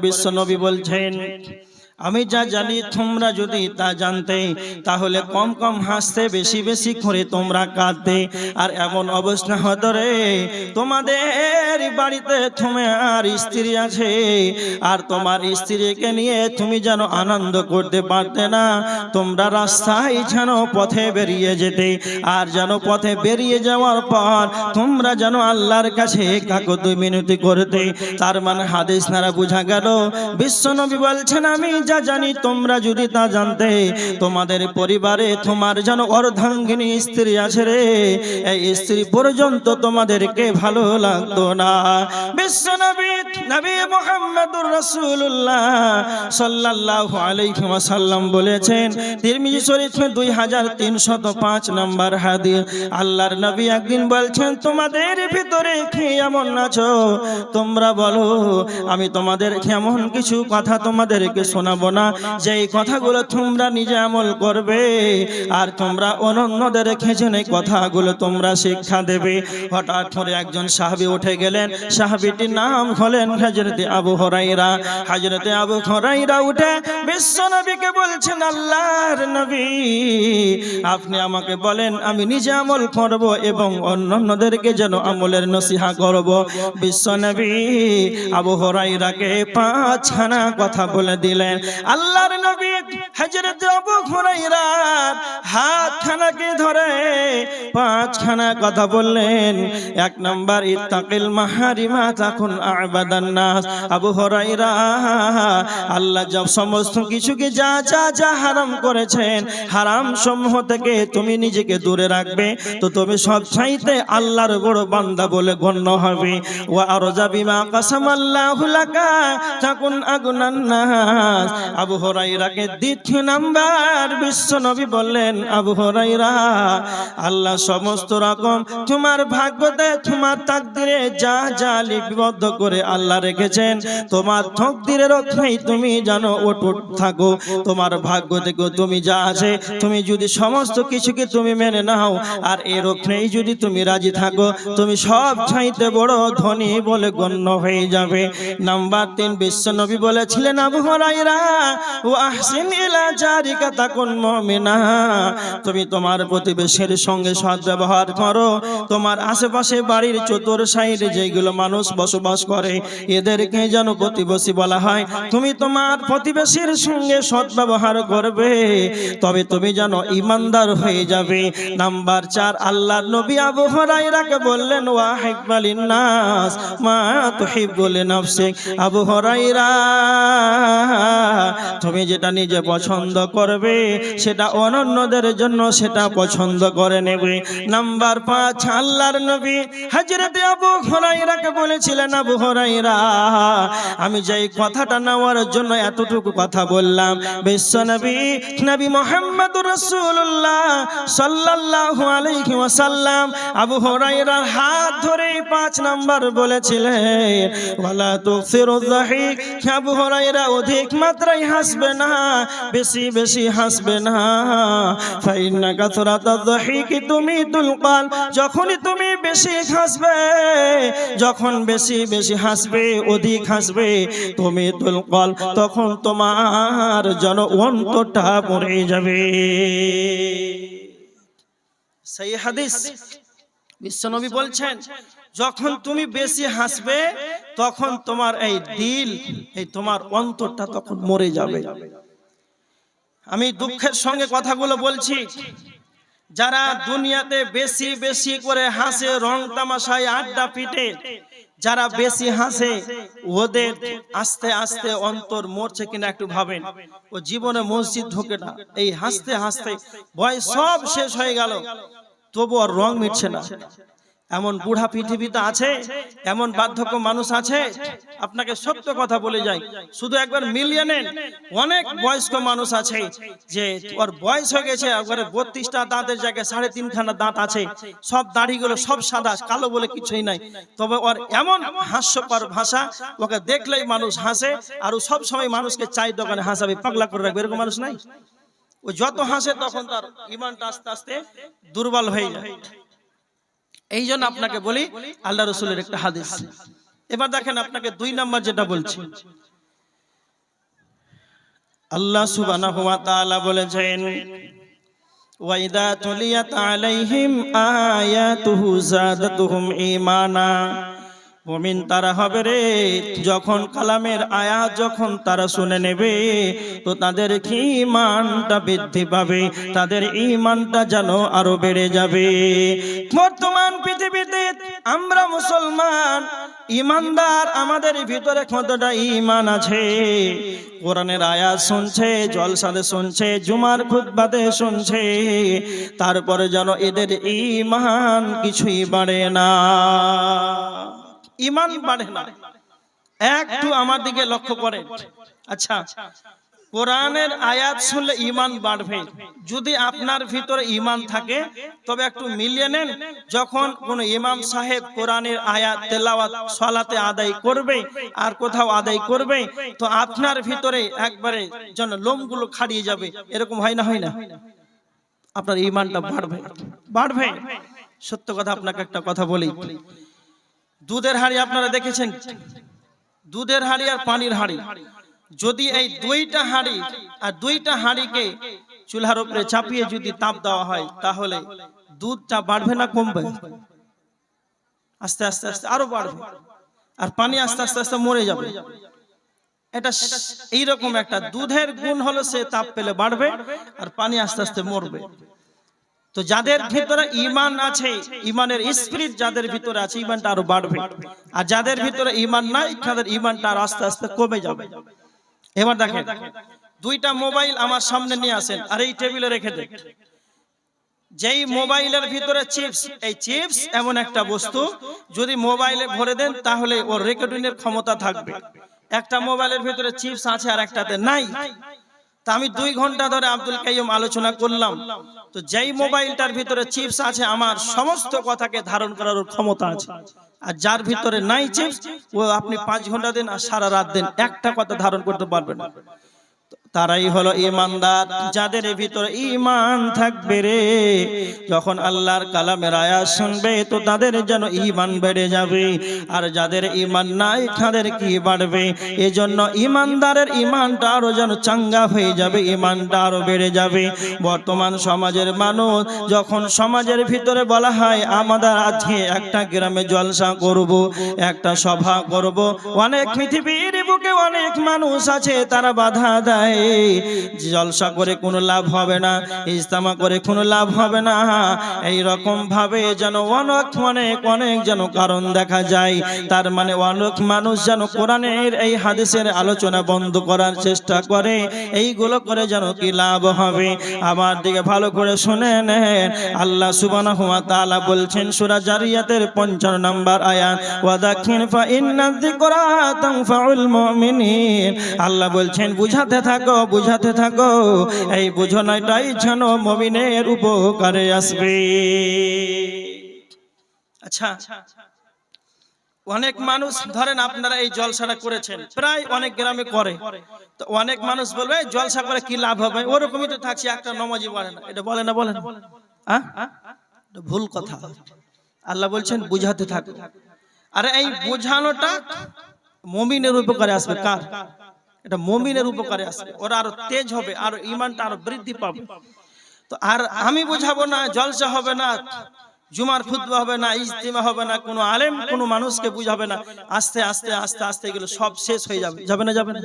বিশ্বনবী বলছেন, আমি যা জানি তোমরা যদি তা জানতে তাহলে কম কম হাসতে, বেশি বেশি করে তোমরা কাঁদতে। আর এমন অবস্থা হতো রে, তোমাদের বাড়িতে তোমার স্ত্রী আছে, আর তোমার স্ত্রীকে নিয়ে তুমি যেন আনন্দ করতে পারতে না। তোমরা রাস্তায় যেন পথে বেরিয়ে যেতে, আর যেন পথে বেরিয়ে যাওয়ার পর তোমরা যেন আল্লাহর কাছে কাকুতি মিনতি করতে। তার মানে হাদিস দ্বারা বোঝা গেল, বিশ্বনবী বলছেন, আমি যা জানি তোমরা যদি তা জানতে, তোমাদের পরিবারে তোমার যেন অর্ধাঙ্গিনী স্ত্রী আছে রে, এই স্ত্রী পর্যন্ত তোমাদেরকে ভালো লাগতো না। বিশ্বনবী নবী মুহাম্মদুর রাসূলুল্লাহ সাল্লাল্লাহু আলাইহি ওয়াসাল্লাম বলেছেন, তিরমিজি শরীফে 2305 নম্বর হাদিস, আল্লাহর নবী একদিন বলছেন, তোমাদের ভিতরে কি এমন আছো তোমরা বলো, আমি তোমাদের এমন কিছু কথা তোমাদেরকে শোনাবো না, যেই কথাগুলো তোমরা নিজে আমল করবে, আর তোমরা অন্যদের জেনে কথাগুলো তোমরা শিক্ষা দেবে। হঠাৎ করে একজন সাহাবী উঠে গেলেন, সাহাবীটির নাম হলেন হযরতে আবু হুরায়রা। হযরতে আবু হুরায়রা উঠে বিশ্বনবীকে বলছেন, আল্লাহর নবী, আপনি আমাকে বলেন আমি নিজে আমল করব এবং অন্যদেরকে যেন আমলের নসিহত করব। বিশ্বনবী আবু হুরায়রাকে 5খানা কথা বলে দিলেন। আল্লাহর নবী হযরত আবু হুরায়রার হাতখানাকে ধরে 5খানা কথা বললেন। 1 নাম্বার, ইত্তাকিল মাহারিমা তাকুন আবাদান নাস। আবু হুরায়রা, আল্লাহ যা সমস্ত কিছুকে যা যা যা হারাম করেছেন, হারাম সমূহ থেকে তুমি নিজেকে দূরে রাখবে, তো তুমি সব চাইতে আল্লাহর বড় বান্দা বলে গণ্য হবে। ওয়া আরজা বিমা কাসামাল্লাহু লাকা তাকুন আগুনান নাস। আবু হুরায়রাকে 2 নাম্বার বিশ্বনবী বললেন, আবু হুরায়রা, আল্লাহ সমস্ত রকম তোমার ভাগ্যতে, তোমার তাকদীরে যা যা লিপিবদ্ধ করে আল্লাহ রেখেছেন, তোমার তাকদীরের ওখানেই তুমি জানো অটুট থাকো। তোমার ভাগ্য থেকে তুমি যা আছে, তুমি যদি সমস্ত কিছুকে তুমি মেনে নাও, আর এর ওখানেই যদি তুমি রাজি থাকো, তুমি সব চাইতে বড় ধনী বলে গণ্য হয়ে যাবে। নাম্বার 3, বিশ্বনবী বলেছিলেন, আবু হুরায়রা, ওয়া আহসিন ইলা জারিকা তাকুন মুমিনা। তুমি তোমার প্রতিবেশীর সঙ্গে সৎ ব্যবহার করো। তোমার আশেপাশে বাড়ির চতুর সাইডে যেগুলো মানুষ বসবাস করে, এদেরকে যেন প্রতিবেশী বলা হয়। তুমি তোমার প্রতিবেশীর সঙ্গে সৎ ব্যবহার করবে, তবে তুমি যেন ঈমানদার হয়ে যাবে। নাম্বার 4, আল্লাহর নবী আবু হুরায়রাকে বললেন, ওয়া হিব্বালিন নাস মা তুহিব্বু লিনাফসিক। আবু হুরায়রা, তুমি যেটা নিজে পছন্দ করবে, সেটা অন্যদের জন্য সেটা পছন্দ করে নেবে। নাম্বার 5, আল্লাহর নবী হযরতে আবু হুরায়রাকে বলেছিলেন, আবু হুরায়রা, আমি যেই কথাটা নেওয়ার জন্য এতটুকু কথা বললাম, বিশ্বনবী নবী মুহাম্মদুর রাসূলুল্লাহ সাল্লাল্লাহু আলাইহি ওয়াসাল্লাম আবু হুরায়রার হাত ধরে 5 নাম্বার বলেছিলেন, ওয়ালা তুকসিরুয যাহিক। আবু হুরায়রা অধিক মাত্রায় হাসবে না, বেশি বেশি হাসবে না। ফাইন্না কাসরাতায যাহিকি তুমিতুল কলব। যখনই তুমি বেশি হাসবে, যখন বেশি বেশি হাসবে, অধিক হাসবে, তুমিতুল কলব, তখন তোমার যেন অন্তরটা মরে যাবে। সেই হাদিস। বিশ্বনবী বলছেন, যখন তুমি বেশি হাসবে, তখন তোমার এই দিল, এই তোমার অন্তরটা তখন মরে যাবে। আমি দুঃখের সঙ্গে কথাগুলো বলছি, যারা দুনিয়াতে বেশি বেশি করে হাসে, রং তামাশায় আড্ডা পিটে, যারা বেশি হাসে, ওদের আস্তে আস্তে অন্তর মরছে কিনা একটু ভাবেন। ও জীবনে মসজিদ ঢোকে না, এই হাসতে হাসতে বয়স সব শেষ হয়ে গেল, তবু আর রং মিটছে না। এমন বুড়া পৃথিবীতে আছে, এমন বার্ধক্য মানুষ আছে। আপনাকে সত্য কথা বলে যাই, শুধু একবার মিলিয়ে নেন, অনেক বয়স্ক মানুষ আছে যে ওর বয়স হয়ে গেছে, একবারে 32টা দাঁতের জায়গায় 3.5খানা দাঁত আছে, সব দাড়িগুলো সব সাদা, কালো বলে কিছুই নাই। তবে ওর এমন হাস্যকর ভাষা, ওকে দেখলেই মানুষ হাসে, আর ও সব সময় মানুষকে চাই দোকানে হাসাবে, পাগলা করে রাখবে, এরকম মানুষ নাই। ও যত হাসে তখন তার ঈমানটা আস্তে আস্তে দুর্বল হয়ে যায়। এই জন্য আপনাকে বলি, আল্লাহ রাসূলের একটা হাদিস। এবার দেখেন, আপনাকে 2 নাম্বার যেটা বলছি, আল্লাহ সুবহানাহু ওয়া তাআলা বলেছেন, ওয়াইদা তুলিয়াত আলাইহিম আয়াতুহু যাদাতুহুম ঈমানা। মুমিন তারা হবে রে, যখন কালামের আয়াত যখন তারা শুনে নেবে তো তাদের ঈমানটা বৃদ্ধি পাবে, তাদের ঈমানটা যেন আরো বেড়ে যাবে। বর্তমান পৃথিবীতে আমরা মুসলমান ঈমানদার, আমাদের ভিতরে কতটা ঈমান আছে? কোরআনের আয়াত শুনছে, জলসাতে শুনছে, জুমার খুতবাতে শুনছে, তারপরে যেন এদের ঈমান কিছুই বাড়ে না, ঈমান বাড়ে না। একটু আমার দিকে লক্ষ্য করেন। আচ্ছা, কোরআনের আয়াত শুনলে ঈমান বাড়বে, যদি আপনার ভিতরে ঈমান থাকে তবে একটু মিলিয়ে নেন। যখন কোন ইমাম সাহেব কোরআনের আয়াত তেলাওয়াত সালাতে আদায় করবে আর কোথাও আদায় করবে তো আপনার ভিতরে একবারে যেন লোমগুলো খাড়িয়ে যাবে, এরকম হয় না? হয় না? আপনার ঈমানটা বাড়বে, বাড়বে। সত্য কথা, আপনাকে একটা কথা বলি, দুধের হাঁড়ি আপনারা দেখেছেন, দুধের হাঁড়ি আর পানির হাঁড়ি, যদি এই দুইটা হাঁড়ি আর দুইটা হাঁড়িকে চুলার উপরে চাপিয়ে যদি তাপ দেওয়া হয় তাহলে দুধটা বাড়বে না কমবে? আস্তে আস্তে আস্তে আরো বাড়বে, আর পানি আস্তে আস্তে আস্তে মরে যাবে। এটা এইরকম একটা দুধের গুণ হলো সে তাপ পেলে বাড়বে আর পানি আস্তে আস্তে মরবে। তো যাদের ভিতরে ঈমান আছে, ঈমানের স্পিরিট যাদের ভিতরে আছে, ঈমানটা আরো বাড়বে, আর যাদের ভিতরে ঈমান নাই তাদের ঈমানটা আর আস্তে আস্তে কমে যাবে। এবার দেখেন, দুইটা মোবাইল আমার সামনে নিয়ে আসেন আর এই টেবিলে রেখে দেন। যেই মোবাইলের ভিতরে চিপস, এই চিপস এমন একটা বস্তু যদি মোবাইলে ভরে দেন তাহলে ওর রেকর্ডিংয়ের ক্ষমতা থাকবে। একটা মোবাইলের ভিতরে চিপস আছে আর একটাতে নাই। তা আমি 2 ঘন্টা ধরে আব্দুল কাইয়ুম আলোচনা করলাম, তো যেই মোবাইলটার ভিতরে চিপস আছে আমার সমস্ত কথাকে ধারণ করার ক্ষমতা আছে, আর যার ভিতরে নাই চিপস ও আপনি 5 ঘন্টা দেন আর সারা রাত দেন, একটা কথা ধারণ করতে পারবেন না। তারাই হলো ঈমানদার, যাদের ভিতরে ঈমান থাকবে রে, যখন আল্লাহর কালামের আয়াত শুনবে তো তাদের যেন ঈমান বেড়ে যাবে, আর যাদের ঈমান নাই তাদের কি বাড়বে? এজন্য ঈমানদারের ঈমানটা আরো যেন চাঙ্গা হয়ে যাবে, ঈমানটা আরো বেড়ে যাবে। বর্তমান সমাজের মানুষ, যখন সমাজের ভিতরে বলা হয় আমাদের আজকে একটা গ্রামে জলসা করব, একটা সভা করব, অনেক পৃথিবীর বুকে অনেক মানুষ আছে তারা বাধা দেয়, জলসা করে কোনো লাভ হবে না, ইজতেমা করে কোনো লাভ হবে না। এই রকম ভাবে যেন অনেক যেন কারণ দেখা যায়। তার মানে অনেক মানুষ যেন কোরআনের এই হাদিসের আলোচনা বন্ধ করার চেষ্টা করে, এইগুলো করে যেন কি লাভ হবে? আমার দিকে ভালো করে শুনে নেন। আল্লাহ সুবহানাহু ওয়া তাআলা বলছেন সূরা জারিয়াতের 55 নম্বর আয়াত, ওয়াদাক্কির ফা ইন্নায যিকরা তানফাউল মুমিনিন। আল্লাহ বলছেন বুঝাতে থাকো, বুঝাতে থাকো, এই বুঝানোটাই যেন মুমিনের উপকারে আসবে। আচ্ছা, অনেক মানুষ ধরেন আপনারা এই জলসাটা করেছেন, প্রায় অনেক গ্রামে করে, তো অনেক মানুষ বলবে জলসা করে কি লাভ হবে? ওরকমই তো থাকছে, একটা নমাজি বলে না, এটা বলে না? বলেন, ভুল কথা। আল্লাহ বলছেন বুঝাতে থাকো, আর এই বোঝানোটা মুমিনের উপকারে আসবে। কার? এটা মুমিনের উপকারে আসবে, ওরা আরো তেজ হবে, আর ঈমানটা আরো বৃদ্ধি পাবে। তো আর আমি বুঝাবো না, জলসা হবে না, জুমার খুতবা হবে না, ইজতিমা হবে না, কোনো আলেম কোনো মানুষকে বুঝাবে না, আস্তে আস্তে আস্তে আস্তে এগুলো সব শেষ হয়ে যাবে। যাবে না? যাবে না?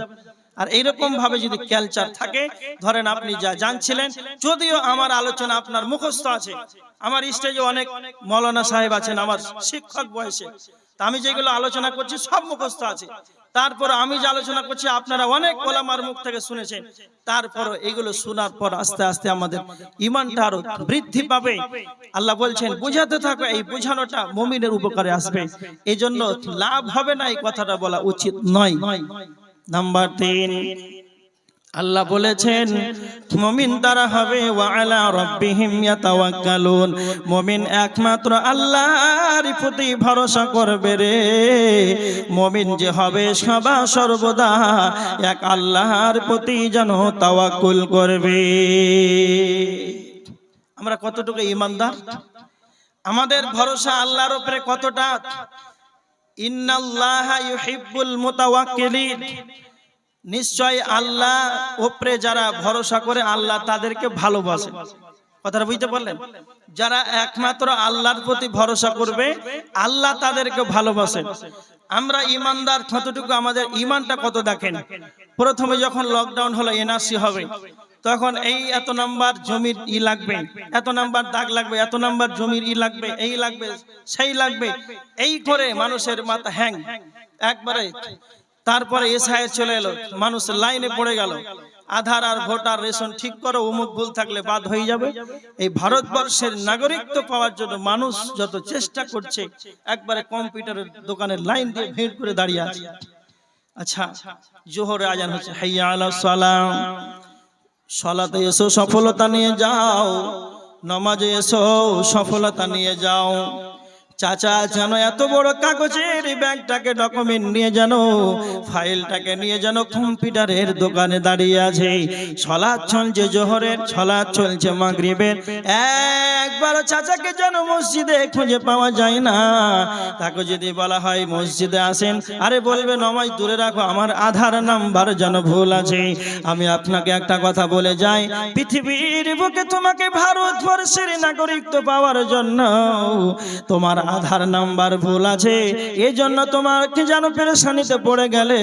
আর এইরকম ভাবে যদি কালচার থাকে, ধরেন আপনি যা জানছিলেন, যদিও আমার আলোচনা আপনার মুখস্থ আছে, আমার স্টেজে অনেক মৌলানা সাহেব আছেন আমার শিক্ষক বয়সে, আমি যেগুলো আলোচনা করছি সব মুখস্থ আছে, তারপর আমি যে আলোচনা করছি আপনারা অনেক ওলামার মুখ থেকে শুনেছেন, তারপর এগুলো শোনার পর আস্তে আস্তে আমাদের ঈমানটা আরো বৃদ্ধি পাবে। আল্লাহ বলছেন বুঝাতে থাকো, এই বুঝানোটা মুমিনের উপকারে আসবে, এজন্য লাভ হবে না এই কথাটা বলা উচিত নয়। নাম্বার 3, আল্লাহ বলেছেন মুমিন তারা হবে ওয়া আলা রাব্বিহিম ইয়াতাওয়াক্কালুন, মুমিন একমাত্র আল্লাহর প্রতি ভরসা করবে রে। মুমিন যে হবে সদা সর্বদা এক আল্লাহর প্রতি যেন তাওয়াক্কুল করবে। আমরা কতটুকু ঈমানদার? আমাদের ভরসা আল্লাহর উপরে কতটা? ইন্নাল্লাহা ইউহিব্বুল মুতাওয়াক্কিলিন, নিশ্চয় আল্লাহ উপরে যারা ভরসা করে আল্লাহ তাদেরকে ভালোবাসে। কথাটা বুঝতে পারলেন? যারা একমাত্র আল্লাহর প্রতি ভরসা করবে আল্লাহ তাদেরকে ভালোবাসেন। আমরা ইমানদার কতটুকু, আমাদের ইমানটা কত দেখেন। প্রথমে যখন লকডাউন হলো, এনআরসি হবে, তখন এই এত নাম্বার জমির লাগবে, এত নাম্বার দাগ লাগবে, এত নাম্বার জমির লাগবে, এই লাগবে সেই লাগবে, এই করে মানুষের মাথা হ্যাং একবারে। তারপরে এসআইয়ের চলে এলো, মানুষ লাইনে পড়ে গেল, আধার আর ভোটার রেশন ঠিক করো, অমুক ভুল থাকলে বাদ হয়ে যাবে। এই ভারতবর্ষের নাগরিকত্ব পাওয়ার জন্য মানুষ যত চেষ্টা করছে, একবারে কম্পিউটারের দোকানের লাইন দিয়ে ভিড় করে দাঁড়িয়ে আছে। আচ্ছা, জোহরে আজান হচ্ছে, হাইয়া আলাস সালাম, সালাতে এসো সফলতা নিয়ে যাও, নামাজে এসো সফলতা নিয়ে যাও। চাচা যেন এত বড় কাগজের ব্যাগটাকে ডকুমেন্ট নিয়ে যেন ফাইলটাকে নিয়ে যেন কম্পিউটারের দোকানে দাঁড়িয়ে আছে। সালাত চলছে জোহরের, সালাত চলছে মাগরিবের, একবার চাচাকে যেন মসজিদে খুঁজে পাওয়া যায় না। তাকে যদি বলা হয় মসজিদে আসেন, আরে বলবে নামাজ দূরে রাখো, আমার আধার নাম্বার যেন ভুল আছে। আমি আপনাকে একটা কথা বলে যাই, পৃথিবীর বুকে তোমাকে ভারতবর্ষের নাগরিকত্ব পাওয়ার জন্য তোমার আধার নাম্বার ভুল আছে, এই জন্য তোমাকে যেন পেরেশানিতে পড়ে গেলে।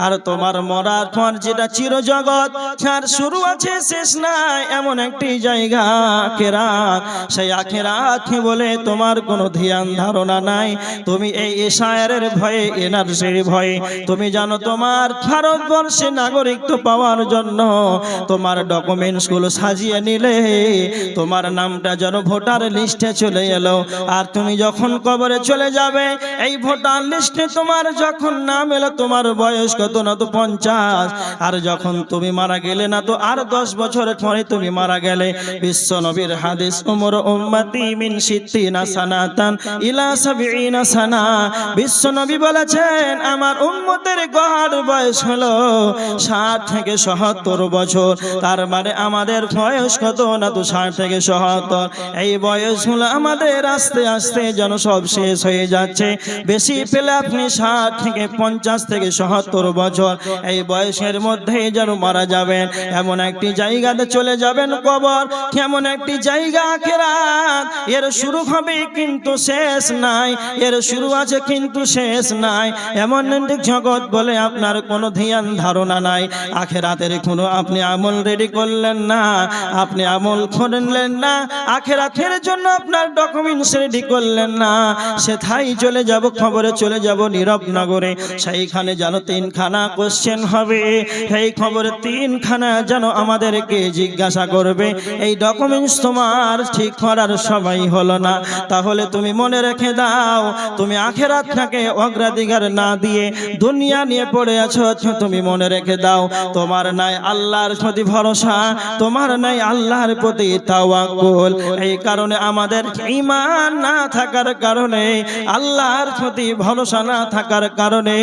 আর তোমার মরার পর যেটা চিরজগৎ, যার শুরু আছে শেষ নাই, এমন একটি জায়গা আখিরাত। সেই আখিরাত বলে তোমার কোনো ধ্যান ধারণা নাই। তুমি এই এশায়ের ভয়ে, এনআরসির ভয়ে, তুমি জানো তোমার ভারতবর্ষে নাগরিকত্ব পাওয়ার জন্য তোমার ডকুমেন্টস গুলো সাজিয়ে নিলে তোমার নামটা যেন ভোটার লিস্টে চলে এলো। আর তুমি যখন কবরে চলে যাবে, এই ভোটার লিস্টে তোমার যখন নাম এলো, তোমার বয়স কত না তো 50, আর যখন তুমি মারা গেলে না তো আর 10 বছর পরে তুমি মারা গেলে। বিশ্ব নবীর হাদিস, উমর উম্মতি মিন 60 সানাতান ইলা 70 সানা। বিশ্ব নবী বলেছেন আমার উম্মতের গড় বয়স হলো 60 থেকে 70 বছর। তার মানে আমাদের বয়স কত না তো 60 থেকে 70। এই বয়স হলো আমাদের আস্তে আস্তে যেন সব শেষ হয়ে যাচ্ছে। বেশি পেলে আপনি 60 থেকে 50 থেকে 70 বছর, এই বয়সের মধ্যে যেন মারা যাবেন। এমন একটি জায়গাতে চলে যাবেন, কবর কেমন একটি জায়গা আখিরাত। এর শুরু হবে কিন্তু শেষ নাই, এর শুরু আছে কিন্তু শেষ নাই। এমন একটি জগৎ বলে আপনার কোনো ধ্যান ধারণা নাই। আখিরাতের কোনো আপনি আমল রেডি করলেন না, আপনি আমল করলেন না, আখিরাতের জন্য আপনার ডকুমেন্টস রেডি করলেন না, সেথায় চলে যাব, খবরে চলে যাব নীরব নগরে। সেইখানে যেন 3খানা কোশ্চেন হবে, এই খবরে 3খানা যেন আমাদেরকে জিজ্ঞাসা করবে, এই ডকুমেন্টস তোমার ঠিক করার সময় হলো না। তাহলে তুমি মনে রেখে দাও, তুমি আখিরাতটাকে অগ্রাধিকার না দিয়ে দুনিয়া নিয়ে পড়ে আছো। তুমি মনে রেখে দাও, তোমার নাই আল্লাহর প্রতি ভরসা, তোমার নাই আল্লাহর প্রতি তাওয়াক্কুল। এই কারণে আমাদের ঈমান না থাকার কারণে, আল্লাহর প্রতি ভরসা না থাকার কারণে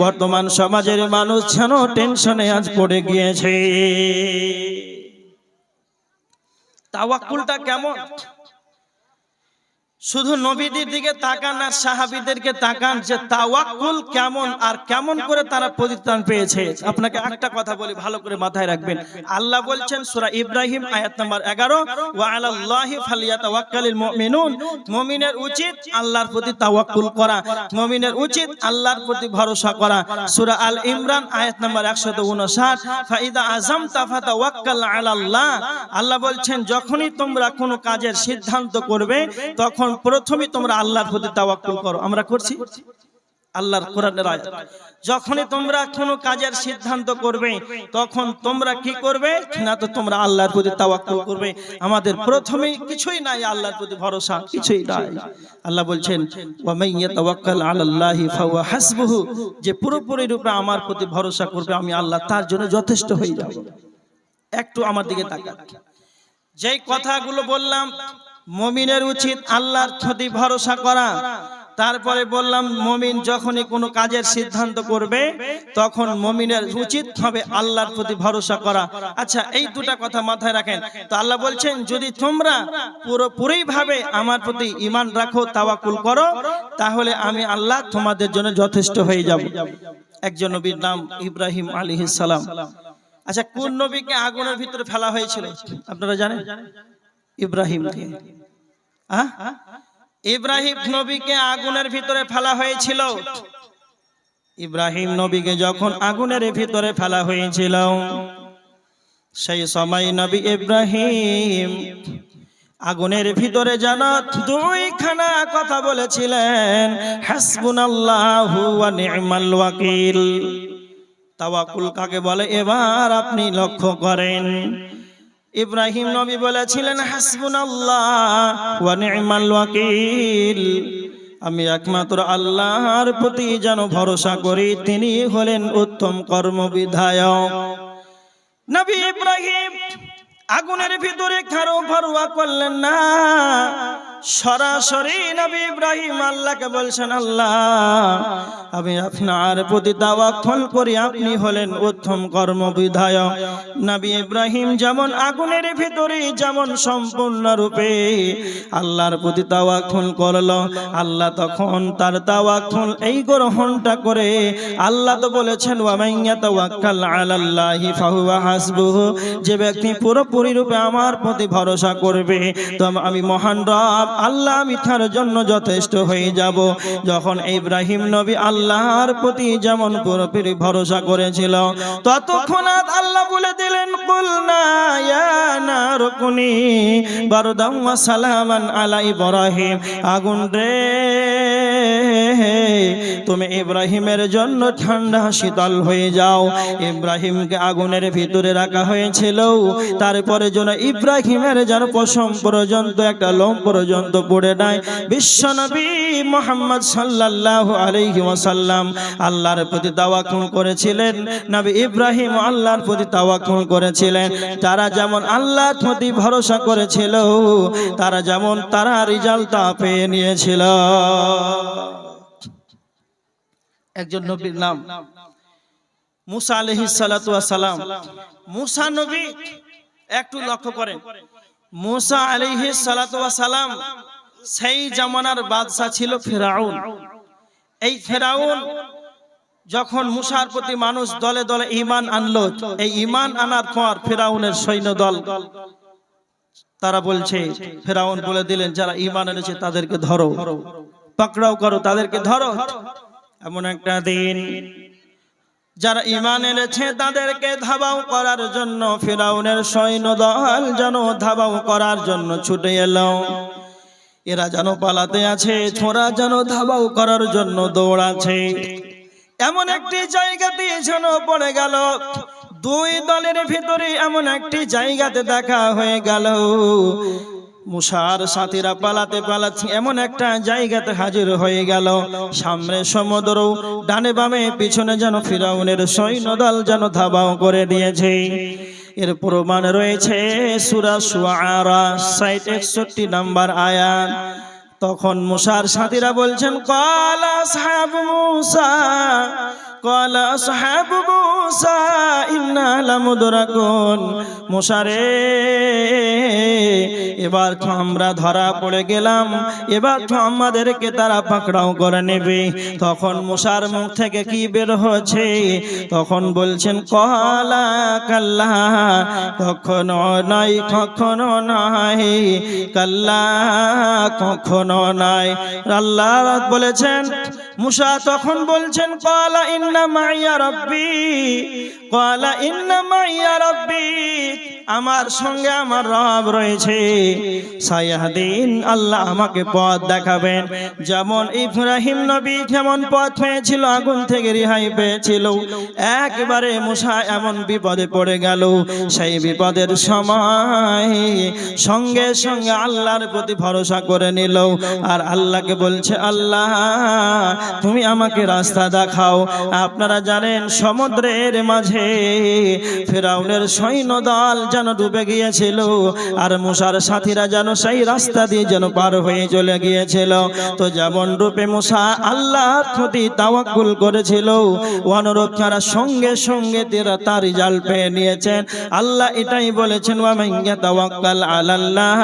বর্তমান সমাজের মানুষ যেন টেনশনে আজ পড়ে গিয়েছে। তাওয়াক্কুলটা কেমন? শুধু নবীদের দিকে তাকান আর সাহাবীদেরকে তাকান যে তাওয়াক্কুল কেমন আর কেমন করে তারা পরিত্রাণ পেয়েছে। আপনাকে একটা কথা বলি, ভালো করে মাথায় রাখবেন। আল্লাহ বলছেন সূরা ইব্রাহিম আয়াত নাম্বার 11, ওয়া আলাল্লাহি ফালিয়াতাওয়াক্কালিল মুমিনুন। মুমিনের উচিত আল্লাহর প্রতি তাওয়াক্কুল করা, মুমিনের উচিত আল্লাহর প্রতি ভরসা করা। সূরা আল ইমরান আয়াত নাম্বার 159, ফাইদা আযামতা ফাতাওয়াক্কাল আলাল্লাহ। আল্লাহ বলছেন যখনই তোমরা কোনো কাজের সিদ্ধান্ত করবে, তখন প্রথমে তোমরা আল্লাহর প্রতি তাওয়াক্কুল করো। আমরা করছি আল্লাহর কোরআনের আয়াত। যখনই তোমরা কোনো কাজের সিদ্ধান্ত করবে, তখন তোমরা কি করবে না তো তোমরা আল্লাহর প্রতি তাওয়াক্কুল করবে। আমাদের প্রথমেই কিছুই নাই, আল্লাহর প্রতি ভরসা কিছুই নাই। আল্লাহ বলছেন ওয়া মান ইয়াতাওয়াক্কাল আলাল্লাহি ফাহুয়া হাসবুহু, যে পুরোপুরি রূপে আমার প্রতি ভরসা করবে, আমি আল্লাহ তার জন্য যথেষ্ট হয়ে যাব। একটু আমার দিকে তাকান, যেই কথাগুলো বললাম, মুমিনের উচিত আল্লাহর প্রতি ভরসা করা। তারপরে বললাম মুমিন যখনই কোনো কাজের সিদ্ধান্ত করবে, তখন মুমিনের উচিত হবে আল্লাহর প্রতি ভরসা করা। আচ্ছা, এই দুটা কথা মাথায় রাখেন। তো আল্লাহ বলছেন যদি তোমরা পুরোপুরি ভাবে আমার প্রতি ঈমান রাখো, তাওয়াক্কুল করো, তাহলে আমি আল্লাহ তোমাদের জন্য যথেষ্ট হয়ে যাব। একজন নবীর নাম ইব্রাহিম আলাইহিস সালাম। আচ্ছা, কোন নবীকে আগুনের ভিতরে ফেলা হয়েছিল আপনারা জানেন? ইব্রাহিমকে। ইব্রাহিম নবীকে আগুনের ভিতরে ফেলা হয়েছিল। ইব্রাহিম নবীকে যখন আগুনের ভিতরে ফেলা হয়েছিল, সেই সময় নবী ইব্রাহিম আগুনের ভিতরে জানো দুইখানা কথা বলেছিলেন, হাসবুনাল্লাহু ওয়া নি'মাল ওয়াকিল। তাওয়াক্কুল কাকে বলে এবার আপনি লক্ষ্য করেন। ইব্রাহিম নবী বলেছিলেন হাসবুনাল্লাহ ওয়া নি'মাল ওয়াকিল, আমি একমাত্র আল্লাহর প্রতি যেন ভরসা করি, তিনি হলেন উত্তম কর্মবিধায়ক। নবী ইব্রাহিম আগুনের ভিতরে কারো পরোয়া করলেন না, সরাসরি নবী ইব্রাহিম আল্লাহকে বলছেন, আল্লাহ আমি আপনার প্রতি তাওয়াক্কুল করি, আপনি হলেন উত্তম কর্মবিধায়ক। নবী ইব্রাহিম যেমন আগুনের ভিতরে যেমন সম্পূর্ণরূপে আল্লাহর প্রতি তাওয়াক্কুল করলো, আল্লাহ তখন তার তাওয়াক্কুল এই গ্রহণটা করে, আল্লাহ তো বলেছেন ওয়া মান ইয়াতাওয়াক্কাল আলাল্লাহি ফাহুয়া হাসবুহু, যে ব্যক্তি পুরোপুরি রূপে আমার প্রতি ভরসা করবে তো আমি মহান রব আল্লাহ আমি তার জন্য যথেষ্ট হয়ে যাব। যখন ইব্রাহিম নবী আল্লাহর প্রতি যেমন পুরোপুরি ভরসা করেছিল, ততক্ষণ আল্লাহ বলে দিলেন কুলনা ইয়া নারু কুনি বারদাম ওয়া সালামান আলা ইব্রাহিম, আগুন রে তুমি ইব্রাহিমের জন্য ঠান্ডা শীতল হয়ে যাও। ইব্রাহিমকে আগুনের ভিতরে রাখা হয়েছিল, তারপরে যেন ইব্রাহিমের যেন পশম পর্যন্ত একটা লোম পর্যন্ত পড়ে নাই। বিশ্বনবী মুহাম্মদ সাল্লাল্লাহু আলাইহি ওয়াসাল্লাম আল্লাহর প্রতি তাওয়াক্কুল করেছিলেন, নবী ইব্রাহিম আল্লাহর প্রতি তাওয়াক্কুল করেছিলেন। তারা যেমন আল্লাহর প্রতি ভরসা করেছিল, তারা যেমন তারা রেজাল্টটা পেয়ে নিয়েছিল। একজন নবীর নাম মুসা আলাইহিস সালাতু ওয়াস সালাম। মুসা নবী, একটু লক্ষ্য করেন, মুসা আলাইহিস সালাতু ওয়াস সালাম সেই জামানার বাদশা ছিল ফিরাউন। এই ফিরাউন যখন মুসার প্রতি মানুষ দলে দলে ঈমান আনলো, এই ঈমান আনার পর ফিরাউনের সৈন্য দল তারা বলছে, ফিরাউন বলে দিলেন যারা ঈমান এনেছে তাদেরকে ধরো, পাকড়াও করো, তাদেরকে ধরো। এমন একটা দিন যারা ঈমান এনেছে তাদেরকে ধাবাও করার জন্য ফিরাউনের সৈন্য দল যেন ধাবাও করার জন্য ছুটে এলো। এরা যেন পালাতে আছে, ছোড়া যেন ধাবাও করার জন্য দৌড়াচ্ছে। এমন একটি জায়গাতে যেন পড়ে গেল, দুই দলের ভিতরে এমন একটি জায়গাতে দেখা হয়ে গেল। মুসার সাথীরা পালাতে পালাচ্ছে এমন একটা জায়গাতে হাজির হয়ে গেল, সামনে সমুদ্র, ডানে বামে পিছনে যেন ফিরাউনের সৈন্যদল যেন ধাবাও করে দিয়েছে। এর প্রমাণ রয়েছে সূরা শুআরা 61 নম্বর আয়াত। তখন মুসার সাথীরা বলছেন, ক্বালা আসহাবু মুসা ক্বালা আসহাবু মুসা ইন্না লামুদরাকুন, মুসা রে এবার তো আমরা ধরা পড়ে গেলাম, এবার তো আমাদেরকে তারা পাকড়াও করে নেবে। তখন মুসার মুখ থেকে কি বের হচ্ছে, তখন বলছেন ক্বালা কাল্লা, কখনো নাই, কখনো নাই, কাল্লা কখনো নাই। আল্লাহ বলেছেন, মুসা তখন বলছেন ক্বালা ইন্না মাইয়া রাব্বি, ক্বালা ইন্না মাইয়া রাব্বি, আমার সঙ্গে আমার রব রয়েছে, সায়াহদিন, আল্লাহ আমাকে পথ দেখাবেন। যেমন ইব্রাহিম নবী যেমন পথ পেয়েছিল, আগুন থেকে রেহাই পেয়েছিল, একবারে মুসা এমন বিপদে পড়ে গেল, সেই বিপদের সময় সঙ্গে সঙ্গে আল্লাহর প্রতি ভরসা করে নিল আর আল্লাহকে বলছে, আল্লাহ তুমি আমাকে রাস্তা দেখাও। আপনারা জানেন সমুদ্রের মাঝে ফিরাউনের সৈন্যদল যেন ডুবে গিয়েছিল আর মুসার সাথীরা যেন সেই রাস্তা দিয়ে যেন পার হয়ে চলে গিয়েছিল। তো যেমন রূপে মুসা আল্লাহর প্রতি তাওয়াক্কুল করেছিল, অনুরূপ তারা সঙ্গে সঙ্গে তার রিজাল্ট পেয়ে নিয়েছেন। আল্লাহ এটাই বলেছেন, ওয়া মান ইয়াতাওয়াক্কাল আলাল্লাহ,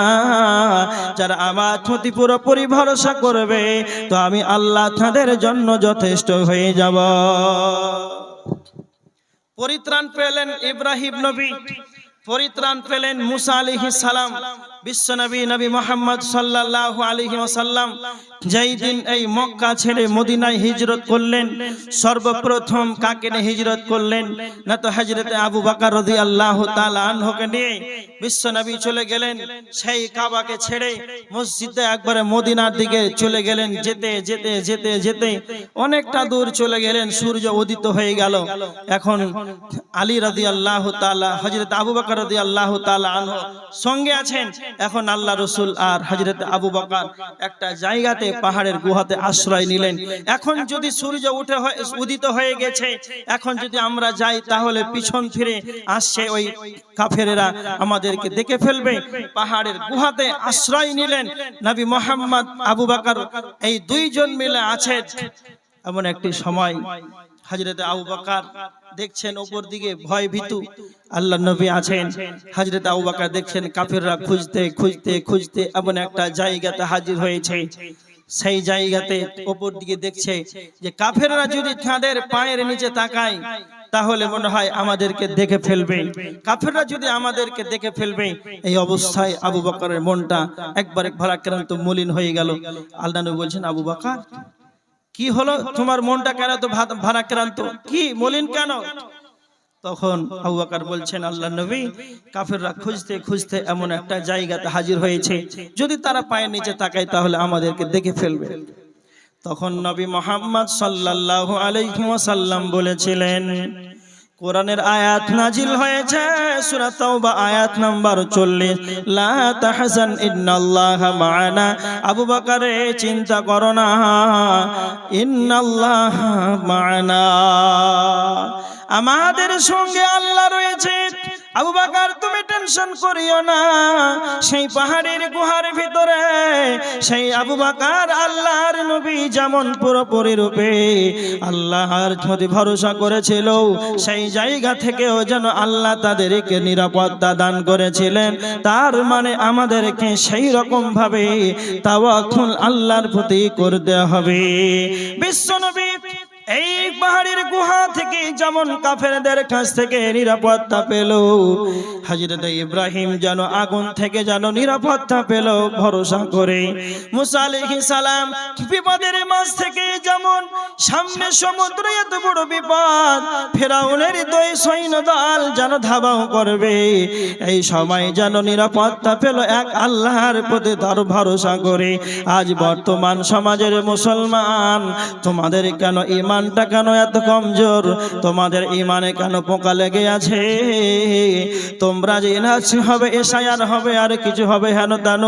যারা আমার প্রতি পুরোপুরি ভরসা করবে তো আমি আল্লাহ তাদের জন্য যথেষ্ট হয়ে যাব। পরিত্রাণ পেলেন ইব্রাহিম নবী, পরিত্রাণ পেলেন মুসা আলাইহিস সালাম, বিশ্বনবী নবী মুহাম্মদ সাল্লাল্লাহু আলাইহি ওয়াসাল্লাম যেই দিন এই মক্কা ছেড়ে মদিনায় হিজরত করলেন, সর্বপ্রথম কাকে নিয়ে হিজরত করলেন? না তো হযরতে আবু বকর রাদিয়াল্লাহু তাআলা আনহুকে নিয়ে বিশ্বনবী চলে গেলেন সেই কাবাকে ছেড়ে মসজিদে একবারে মদিনার দিকে চলে গেলেন। যেতে যেতে যেতে যেতে অনেকটা দূর চলে গেলেন, সূর্য উদিত হয়ে গেল। এখন আলী রাদিয়াল্লাহু তাআলা, হযরত আবু বকর রাদিয়াল্লাহু তাআলা আনহু সঙ্গে আছেন। এখন আল্লাহ রাসূল আর হযরত আবু বকর একটা জায়গাতে পাহাড়ের গুহাতে আশ্রয় নিলেন। এখন যদি সূর্য উদিত হয়ে গেছে, এখন যদি আমরা যাই তাহলে পিছন ফিরে আসছে ওই কাফেরেরা, আমাদেরকে দেখে ফেলবে। পাহাড়ের গুহাতে আশ্রয় নিলেন নবী মুহাম্মদ, আবু বকর, এই দুইজন মিলে আছেন। এমন একটি সময় হযরত আবু বকর দেখছেন উপর দিকে ভয় ভীতু আল্লাহ নবী আছেন। হযরত আবু বকর দেখছেন কাফেররা খুঁজতে খুঁজতে খুঁজতে এমন একটা জায়গাতে হাজির হয়েছে। সেই জায়গাতে উপর দিকে দেখছে যে কাফেররা যদি তাদের পায়ের নিচে তাকায় তাহলে মনে হয় আমাদেরকে দেখে ফেলবে, কাফেররা যদি আমাদেরকে দেখে ফেলবে। এই অবস্থায় আবু বকরের মনটা একবারে ভারাক্রান্ত মলিন হয়ে গেল। আল্লাহ নবী বলছেন, আবু বকর কি হলো তোমার মনটা কেন তো ভারাক্রান্ত, কি মলিন কেন? তখন আবু বকর বলছেন, আল্লাহ নবী, কাফেররা খুঁজতে খুঁজতে এমন একটা জায়গাতে হাজির হয়েছে, যদি তারা পায়ের নিচে তাকায় তাহলে আমাদেরকে দেখে ফেলবে। তখন নবী মুহাম্মদ সাল্লাল্লাহু আলাইহি ওয়াসাল্লাম বলেছিলেন, কোরআনের আয়াত নাজিল হয়েছে সূরা তাওবা আয়াত নাম্বার 40, লা তাহজান ইন্নাল্লাহা মা'ানা। আবু বকর চিন্তা করো না, ইন্নাল্লাহা মা'ানা, আমাদের সঙ্গে আল্লাহ রয়েছে। আবু বকর তুমি টেনশন করিও না। সেই পাহাড়ের গুহার ভিতরে সেই আবু বকর আল্লাহর নবী যেমন পুরোপুরি রূপে আল্লাহর প্রতি ভরসা করেছিল, সেই জায়গা থেকেও যেন আল্লাহ তাদেরকে নিরাপত্তা দান করেছিলেন। তার মানে আমাদেরকে সেই রকম ভাবে তাওয়াক্কুল আল্লাহর প্রতি করতে হবে। বিশ্বনবী এই পাহাড়ের গুহা থেকে যেমন কাফেরদের কাছ থেকে নিরাপত্তা পেল, হযরত ইব্রাহিম যেন আগুন থেকে যেন নিরাপত্তা পেল ভরসা করে। মুসা আলাইহিস সালাম বিপদের মাঝ থেকে যেমন, সামনে সমুদ্রে এত বড় বিপদ, ফেরাউনের দুই সৈন্য দল যেন ধাওয়া করবে, এই সময় যেন নিরাপত্তা পেল এক আল্লাহর প্রতি তার ভরসা করে। আজ বর্তমান সমাজের মুসলমান, তোমাদের কেন ইমানটা কেন এত কমজোর? তোমাদের ইমানে কেন পোকা লেগে আছে? তোমরা যে এনআরসি হবে, এসআইআর হবে, আর কিছু হবে হেন তেন,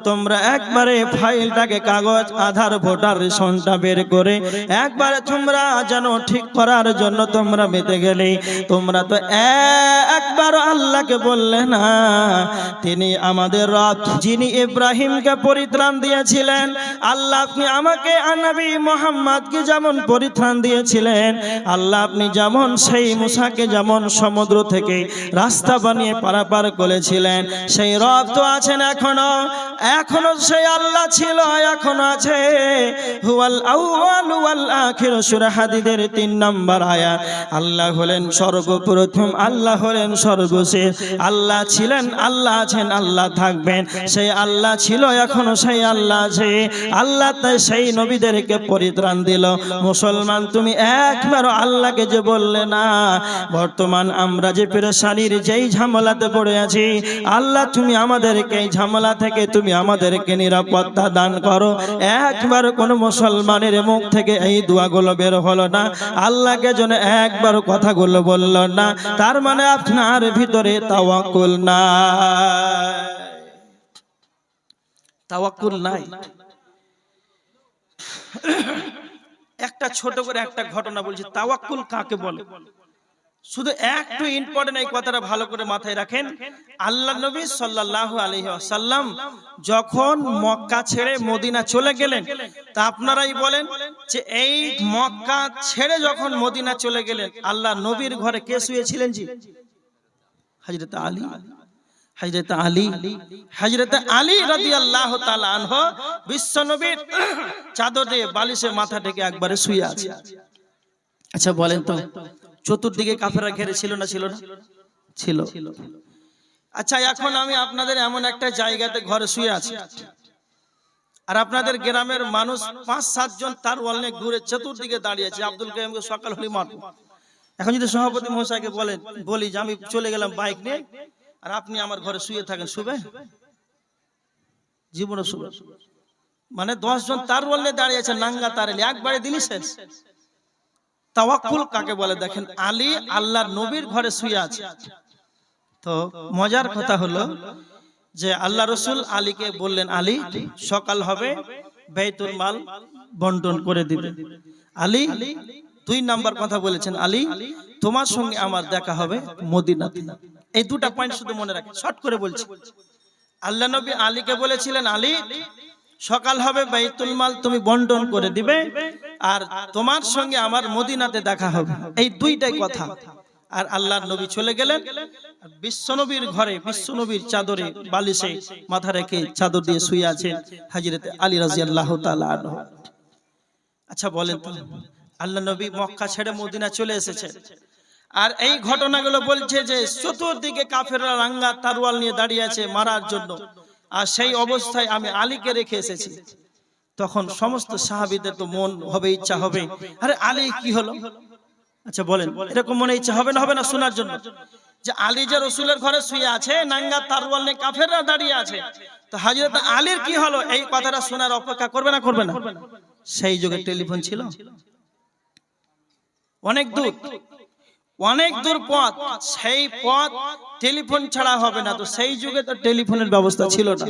তোমরা একবারে ফাইলটাকে কাগজ, আধার, ভোটার রেশনটা বের করে একবারে তোমরা যেন ঠিক করার জন্য তোমরা মেতে গেলে, তোমরা তো একবার আল্লাহকে বললে না, তিনি আমাদের রব, যিনি ইব্রাহিমকে পরিত্রাণ দিয়েছিলেন। আল্লাহ আপনি আমাকে নবী মুহাম্মদকে যেমন পরিত্রাণ দিয়েছিলেন, আল্লাহ আপনি যেমন সেই মুসাকে যেমন সমুদ্র থেকে রাস্তা বানিয়ে পারাপার করেছিলেন, সেই রব তো আছেন এখনো, এখনো সেই আল্লাহ ছিল, এখনো আছে। হুয়াল আউয়াল ওয়াল আখির, সূরা হাদীদের 3 নম্বর আয়াত। আল্লাহ হলেন সর্বপ্রথম, আল্লাহ হলেন সর্বশেষ। আল্লাহ ছিলেন, আল্লাহ আছেন, আল্লাহ থাকবেন। সেই আল্লাহ ছিল, এখনো সেই আল্লাহ আছে। আল্লাহ তাই সেই নবীদেরকে পরিত্রাণ দিল। মুসলমান তুমি একবার আল্লাহকে যে বললে না, বর্তমান আমরা যে পেরেশানির যেই ঝামেলাতে পড়ে আছি, আল্লাহ তুমি আমাদেরকে এই ঝামেলা থেকে তুমি আমাদেরকে নিরাপত্তা দান করো। একবার কোন মুসলমানের মুখ থেকে এই দোয়াগুলো বের হলো না, আল্লাহকে যেন একবার কথাগুলো বলল না, তার মানে আপনার ভিতরে তাওয়াক্কুল নাই, তাওয়াক্কুল নাই। একটা ছোট করে একটা ঘটনা বলছি, তাওয়াক্কুল কাকে বলে। শুধু একটু ইম্পর্টেন্ট এই কথাটা ভালো করে মাথায় রাখেন। আল্লাহ নবী সাল্লাল্লাহু আলাইহি ওয়াসাল্লাম যখন মক্কা ছেড়ে মদিনা চলে গেলেন, তা আপনারাই বলেন যে এই মক্কা ছেড়ে যখন মদিনা চলে গেলেন, আল্লাহ নবীর ঘরে কে শুয়েছিলেন? জি, হযরত আলী। হযরত আলী রাদিয়াল্লাহু তাআলা আনহু বিশ্বনবীর চাদর দিয়ে বালিশে মাথা ঢেকে একবারে শুয়ে আছে। আচ্ছা বলেন তো চতুর্দিকে কাফেররা ঘিরে ছিল না ছিল না? ছিল। আচ্ছা এখন আমি আপনাদের এমন একটা জায়গাতে ঘরে শুয়ে আছি, আর আপনাদের গ্রামের মানুষ 5-7 জন তার ওয়াল নিয়ে ঘুরে চতুর্দিকে দাঁড়িয়ে আছে, আব্দুল কাইয়ুমকে সকাল হলি মারবো। এখন যদি সভাপতি মহাশয়কে বলি যে আমি চলে গেলাম বাইক নিয়ে, আর আপনি আমার ঘরে শুয়ে থাকেন, শুবে? জীবনে শুবে? মানে 10 জন তার ওয়াল নিয়ে দাঁড়িয়ে আছে, নাঙ্গা তারেলি একবারে দিলি শেষ। তাওয়াক্কুল কাকে বলে দেখেন, আলী আল্লাহর নবীর ঘরে শুয়ে আছে। তো মজার কথা হলো যে আল্লাহ রসুল আলীকে বললেন, আলী সকাল হবে, বাইতুল মাল বন্টন করে দিবে। আলী 2 নাম্বার কথা বলেছেন, আলী তোমার সঙ্গে আমার দেখা হবে মদিনাতে। এই 2টা পয়েন্ট শুধু মনে রাখেন, শর্ট করে বলছি। আল্লাহ নবী আলীকে বলেছিলেন, আলী সকাল হবে, বাইতুল মাল তুমি বন্টন করে দিবে, আর তোমার সঙ্গে আমার মদিনাতে দেখা হবে। এই 2টাই কথা। আর আল্লাহর নবী চলে গেলেন বিশ্বনবীর ঘরে, বিশ্বনবীর চাদরে বালিশে মাথা রেখে চাদর দিয়ে শুয়ে আছেন হযরত আলী রাদিয়াল্লাহু তাআলা আনহু। আচ্ছা বলেন তো আল্লাহ নবী মক্কা ছেড়ে মদিনা চলে এসেছেন, আর এই ঘটনাগুলো বলছে যে চতুর্দিকে কাফেররা রাঙ্গা তরোয়াল নিয়ে দাঁড়িয়ে আছে মারার জন্য, আর সেই অবস্থায় আমি আলীকে রেখে এসেছি। তখন সমস্ত সাহাবীদের তো মন হবে, ইচ্ছা হবে, আরে আলী কি হলো? আচ্ছা বলেন এরকম মনে ইচ্ছা হবে না, হবে না শোনার জন্য যে আলী যে রাসূলের ঘরে শুয়ে আছে, নাঙ্গা তরোয়াল নিয়ে কাফেররা দাঁড়িয়ে আছে, তো হযরত আলীর কি হলো? এই কথাটা শোনার অপেক্ষা করবে না করবে না? সেই যুগে টেলিফোন ছিল অনেক দূর, অনেক দূর পথ, সেই পথ টেলিফোন ছাড়া হবে না, তো সেই যুগে তো টেলিফোনের ব্যবস্থা ছিল না।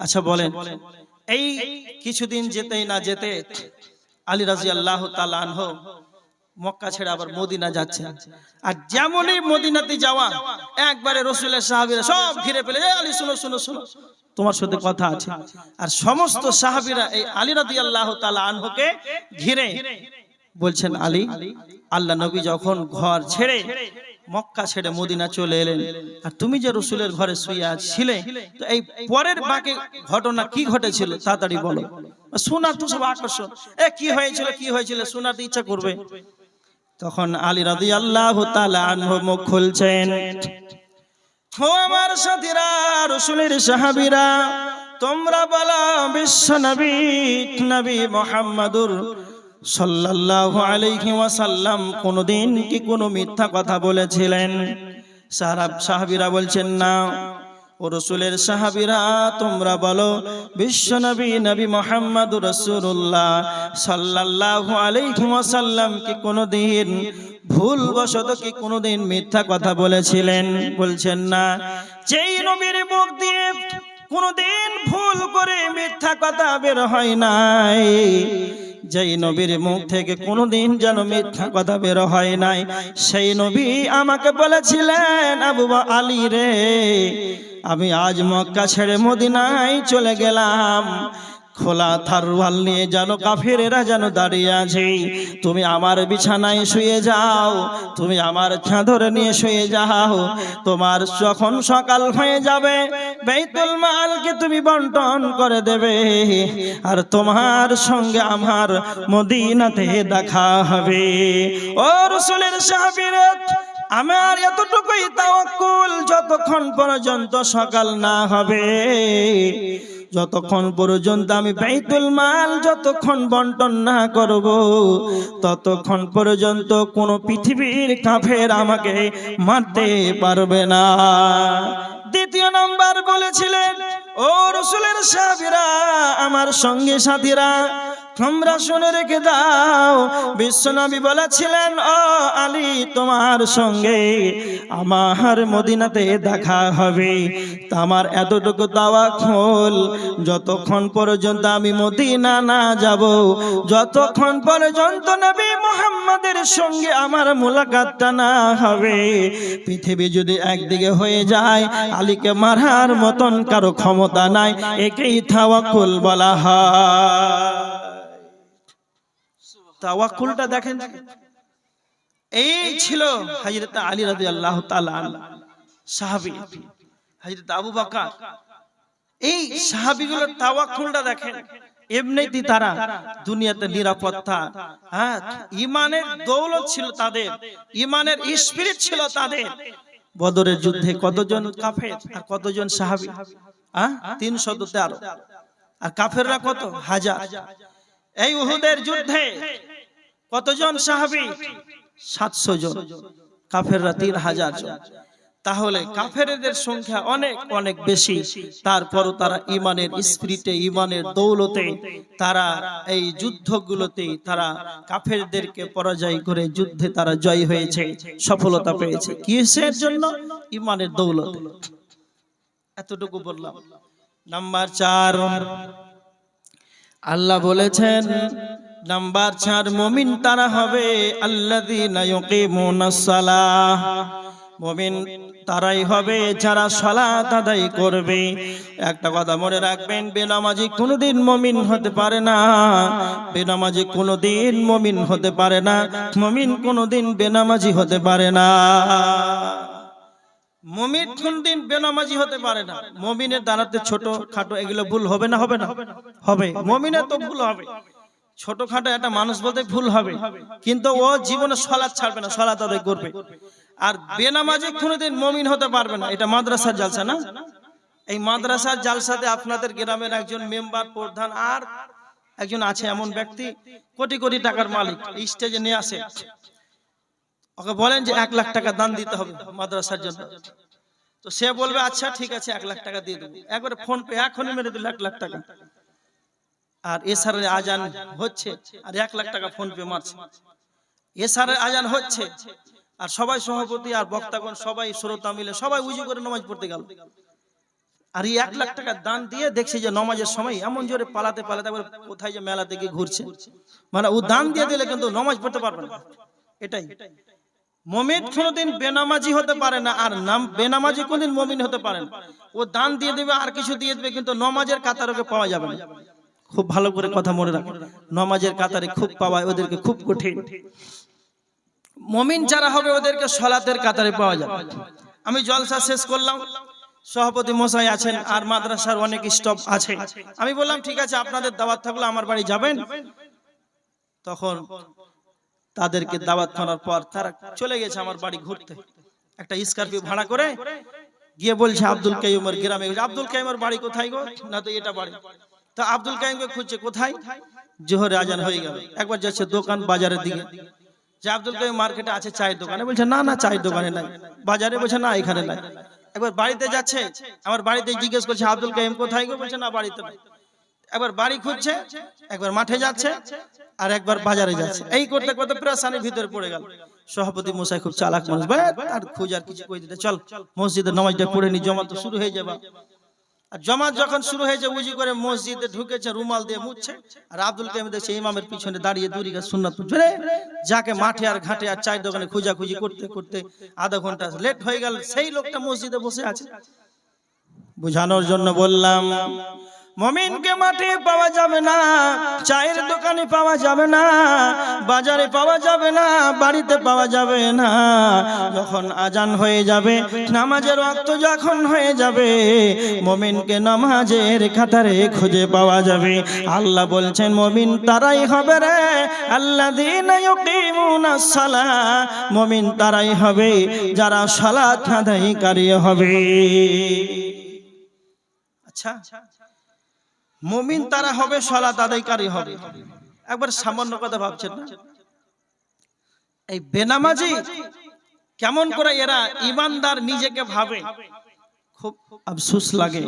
আচ্ছা বলেন এই কিছুদিন যেতেই না যেতে আলী রাদিয়াল্লাহু তাআলা আনহু মক্কা ছেড়ে আবার মদিনা যাচ্ছেন, আর যেমনই মদিনাতে যাওয়া একবারে রাসূলের সাহাবীরা সব ঘিরে ফেলে, আলী শুনো শুনো শুনো তোমার সাথে কথা আছে। আর সমস্ত সাহাবীরা এই আলী রাদিয়াল্লাহু তাআলা আনহুকে ঘিরে বলছেন, আলী আল্লাহ নবী যখন ঘর ছেড়ে মক্কা ছেড়ে মদিনা চলে এলেন, আর তুমি যে রাসূলের ঘরে শুয়ে ছিলে, তো এই পরের বাকি ঘটনা কি ঘটেছিল তাড়াতাড়ি বলো, শোনার তো সব আকর্ষণ, কি হয়েছিল কি হয়েছিল শোনার ইচ্ছা করবে। তখন আলী রাদিয়াল্লাহু তাআলা আনহু মুখ খুলছেন, ও আমার সাথীরা, রাসূলের সাহাবীরা, তোমরা বলো বিশ্ব নবী নবী মুহাম্মদুর সাল্লাল্লাহু আলাইহি ওয়াসাল্লাম কোনদিন কি কোনো মিথ্যা কথা বলেছিলেন? সাহাবীরা বলছেন না। ও রাসূলের সাহাবীরা, তোমরা বলো বিশ্ব নবী নবী মুহাম্মদুর রাসূলুল্লাহ সাল্লাল্লাহু আলাইহি ওয়াসাল্লাম কি কোনদিন ভুলবশত কি কোনদিন মিথ্যা কথা বলেছিলেন? বলছেন না। যেই নবীর মুখ দিয়ে কোনদিন ভুল করে মিথ্যা কথা বের হয় নাই, যেই নবীর মুখ থেকে কোনদিন যেন মিথ্যা কথা বের হয় নাই, সেই নবী আমাকে বলেছিলেন, আবু আলী রে, আমি আজ মক্কা ছেড়ে মদিনায় চলে গেলাম, খোলা তরোয়াল নিয়ে যেন কাফেরেরা যেন দাঁড়িয়ে আছে, তুমি আমার বিছানায় শুয়ে যাও, তুমি আমার চাদর নিয়ে শুয়ে যাও, তোমার যখন সকাল হয়ে যাবে বাইতুল মালকে তুমি বন্টন করে দেবে, আর তোমার সঙ্গে আমার মদিনাতে দেখা হবে। ও রাসূলের সাহাবীরা, আমার এতটুকুই তাওয়াক্কুল, যতক্ষণ পর্যন্ত সকাল না হবে, যতক্ষণ পর্যন্ত আমি বাইতুল মাল যতক্ষণ বন্টন না করব, ততক্ষণ পর্যন্ত কোন পৃথিবীর কাফের আমাকে মারতে পারবে না। দ্বিতীয় নাম্বার বলেছিলেন, ও রাসূলের সাহাবীরা, আমার সঙ্গে সাথীরা, তোমরা শুনে রেখে দাও, বিশ্বনবী বলেছিলেন, ও আলী তোমার সঙ্গে আমার মদিনাতে দেখা হবে। আমার এতটুকু তাওয়াক্কুল, যতক্ষণ পর্যন্ত আমি মদিনা না যাব, যতক্ষণ পর্যন্ত নবী মুহাম্মদের সঙ্গে আমার মুলাকাতটা না হবে, পৃথিবী যদি একদিকে হয়ে যায়, আলীকে মারার মতন কারো ক্ষমতা নাই। একেই তাওয়াক্কুল বলা হয়। তাওয়াক্কুলটা দেখেন, এই ছিল হযরত আলী রাদিয়াল্লাহু তাআলা আনহু সাহাবী। হযরত আবু বকর, এই সাহাবীগুলোর তাওয়াক্কুলটা দেখেন। এমনিতে তারা দুনিয়াতে নিরাপত্তা, হ্যাঁ, ঈমানের দৌলত ছিল তাদের, ঈমানের স্পিরিট ছিল তাদের। বদরের যুদ্ধে কতজন কাফের আর কতজন সাহাবী? 313। আর কাফেররা কত? 1000। এই উহুদের যুদ্ধে কতজন সাহাবী? 700 জন। কাফেররা 3000 জন। তাহলে কাফেরদের সংখ্যা অনেক অনেক বেশি, তারপরও তারা ঈমানের স্পিরিটে, ঈমানের দৌলতে তারা এই যুদ্ধগুলোতে তারা কাফেরদেরকে পরাজয় করে যুদ্ধে তারা জয় হয়েছে, সফলতা পেয়েছে। কিসের জন্য? ঈমানের দৌলতে। এতটুকু বললাম। নাম্বার 4, আল্লাহ বলেছেন, নাম্বার 4, মুমিন তারা হবে আল্লাযীনা ইউকিমুনাস সালাহ। মুমিন তারাই হবে যারা সালাত আদায় করবে। একটা কথা মনে রাখবেন, বেনামাজি কোনোদিন মুমিন হতে পারে না। বেনামাজি কোনোদিন মুমিন হতে পারে না। মুমিন কোনোদিন বেনামাজি হতে পারে না। মুমিন কোনদিন বেনামাজি হতে পারে না। মুমিনের দ্বারাতে ছোট খাটো এগুলো ভুল হবে না? হবে না? হবে। মুমিনের তো ভুল হবে, ছোটখাটো একটা মানুষ বলতে ভুল হবে, কিন্তু ও জীবনে সালাত ছাড়বে না, সালাত আদায় করবে। আর বেনামাজি কোনোদিন মুমিন হতে পারবে না। এটা মাদ্রাসার জালসা না? এই মাদ্রাসার জালসাতে আপনাদের গ্রামের একজন মেম্বার, প্রধান আর একজন আছে এমন ব্যক্তি, কোটি কোটি টাকার মালিক, এই স্টেজে নিয়ে আসে, ওকে বলেন যে 1 লাখ টাকা দান দিতে হবে মাদ্রাসার জন্য। তো সে বলবে আচ্ছা ঠিক আছে 1 লাখ টাকা দিয়ে দেবো। একবারে ফোন পে এখনই মেরে দিল 1 লাখ টাকা। আর এশারের আজান হচ্ছে আর 1 লাখ টাকা ফোন পে মারছে। এশারের আজান হচ্ছে আর সবাই সভাপতি আর বক্তাগণ সবাই শ্রোতা মিলে সবাই উজু করে নামাজ পড়তে গেল। আর এই 1 লাখ টাকা দান দিয়ে দেখছি যে নামাজের সময় এমন জোরে পালাতে পালাতে একবার কোথায় যে মেলা থেকে ঘুরছে। মানে ও দান দিয়ে দিলে কিন্তু নামাজ পড়তে পারবে না। এটাই মুমিন কোনদিন বেনামাজি হতে পারে না, আর নাম বেনামাজি কোনদিন মুমিন হতে পারে না। ও দান দিয়ে দেবে আর কিছু দিয়ে দেবে, কিন্তু নামাজের কাতারে পাওয়া যাবে না। খুব ভালো করে কথা মনে রাখুন, নামাজের কাতারে খুব পাওয়া ওদেরকে খুব কঠিন। মুমিন যারা হবে ওদেরকে সালাতের কাতারে পাওয়া যাবে। আমি জলসা শেষ করলাম, সভাপতি মশাই আছেন আর মাদ্রাসার অনেক স্টাফ আছে। আমি বললাম ঠিক আছে আপনাদের দাওয়াত থাকলে আমার বাড়ি যাবেন। তখন তাদেরকে দাওয়াত করার পর তারা চলে গেছে আমার বাড়ি ঘুরতে। একটা স্করপিও ভাড়া করে গিয়ে বলছে আব্দুল কাইয়ুমের গ্রামে। আব্দুল কাইয়ুমের বাড়ি কোথায় গো? না তো এটা বাড়ি। তো আব্দুল কাইয়ুমকে খুঁজছে, কোথায়? জোহরে আজান হয়ে গেল। একবার যাচ্ছে দোকান বাজারের দিকে, যে আব্দুল কাইয়ুম মার্কেটে আছে চায়ের দোকানে, বলছে না না চায়ের দোকানে নাই। বাজারে, বলছে না এখানে নাই। একবার বাড়িতে যাচ্ছে, আমার বাড়িতে জিজ্ঞেস করছে আব্দুল কাইয়ুম কোথায় গো? বলছে না বাড়িতে নাই। একবার বাড়ি খুঁজছে, একবার মাঠে যাচ্ছে আর একবার বাজারে যাচ্ছে। এই করতে করতে প্রেসানির ভিতরে পড়ে গেল। সভাপতি মশাই খুব চালাক মানুষ, আর খুঁজ আর কিছু কই দিতে, চল মসজিদে নামাজটা পড়ে নি, জমা তো শুরু হয়ে যাবে। আর জমাত যখন শুরু হয়েছে উজু করে মসজিদে ঢুকেছে, রুমাল দিয়ে মুছছে, আর আব্দুল কাইয়ুম দেখছে ইমামের পিছনে দাঁড়িয়ে দুই রাকাত সুন্নাত পড়ছে। যাকে মাঠে আর ঘাটে আর চায়ের দোকানে খোঁজাখুঁজি করতে করতে আধা ঘন্টা লেট হয়ে গেল, সেই লোকটা মসজিদে বসে আছে। বুঝানোর জন্য বললাম, মুমিনকে মাঠে পাওয়া যাবে না, চায়ের দোকানে পাওয়া যাবে না, বাজারে পাওয়া যাবে না, বাড়িতে পাওয়া যাবে না। যখন আজান হয়ে যাবে, নামাজের ওয়াক্ত যখন হয়ে যাবে, মুমিনকে নামাজের কাতারে খুঁজে পাওয়া যাবে। আল্লাহ বলছেন মুমিন তারাই হবে রে আল্লাযীনা ইউকিমুনাস সালাহ। মুমিন তারাই হবে যারা সালাত আদায়কারী হবে। আচ্ছা, মুমিন তারা হবে সালাত আদায়কারী হবে। একবার সামান্য কথা ভাবছেন না? এই বেনামাজি কেমন করে এরা ইমানদার নিজেকে ভাবে, খুব আফসোস লাগে।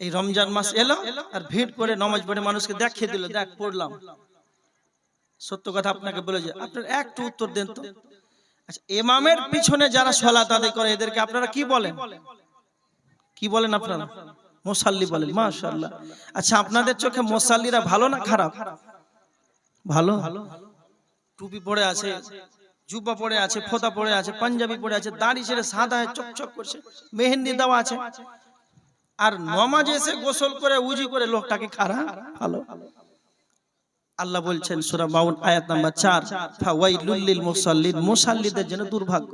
এই রমজান মাস এলো আর ভিড় করে নামাজ পড়ে মানুষকে দেখিয়ে দিল, দেখ পড়লাম। সত্য কথা আপনাকে বলে যে আপনারা একটু উত্তর দেন তো। আচ্ছা, ইমামের পিছনে যারা সালাত আদায় করে এদেরকে আপনারা কি বলেন? কি বলেন আপনারা? মুসাল্লি বলেন। মাশাআল্লাহ। আচ্ছা, আপনাদের চোখে মুসাল্লিরা ভালো না খারাপ? ভালো। টুপি পরে আছে, জুব্বা পরে আছে, ফোঁতা পরে আছে, পাঞ্জাবি পরে আছে, দাড়ি ছেড়ে সাদা চকচক করছে, মেহেন্দি দেওয়া আছে, আর নামাজে এসে গোসল করে উজু করে লোকটাকে খারাপ ভালো। আল্লাহ বলছেন সূরা মাউন আয়াত নাম্বার 4, ফাওয়াইলুল লিল মুসাল্লিন, মুসাল্লিদের জন্য দুর্ভাগ্য।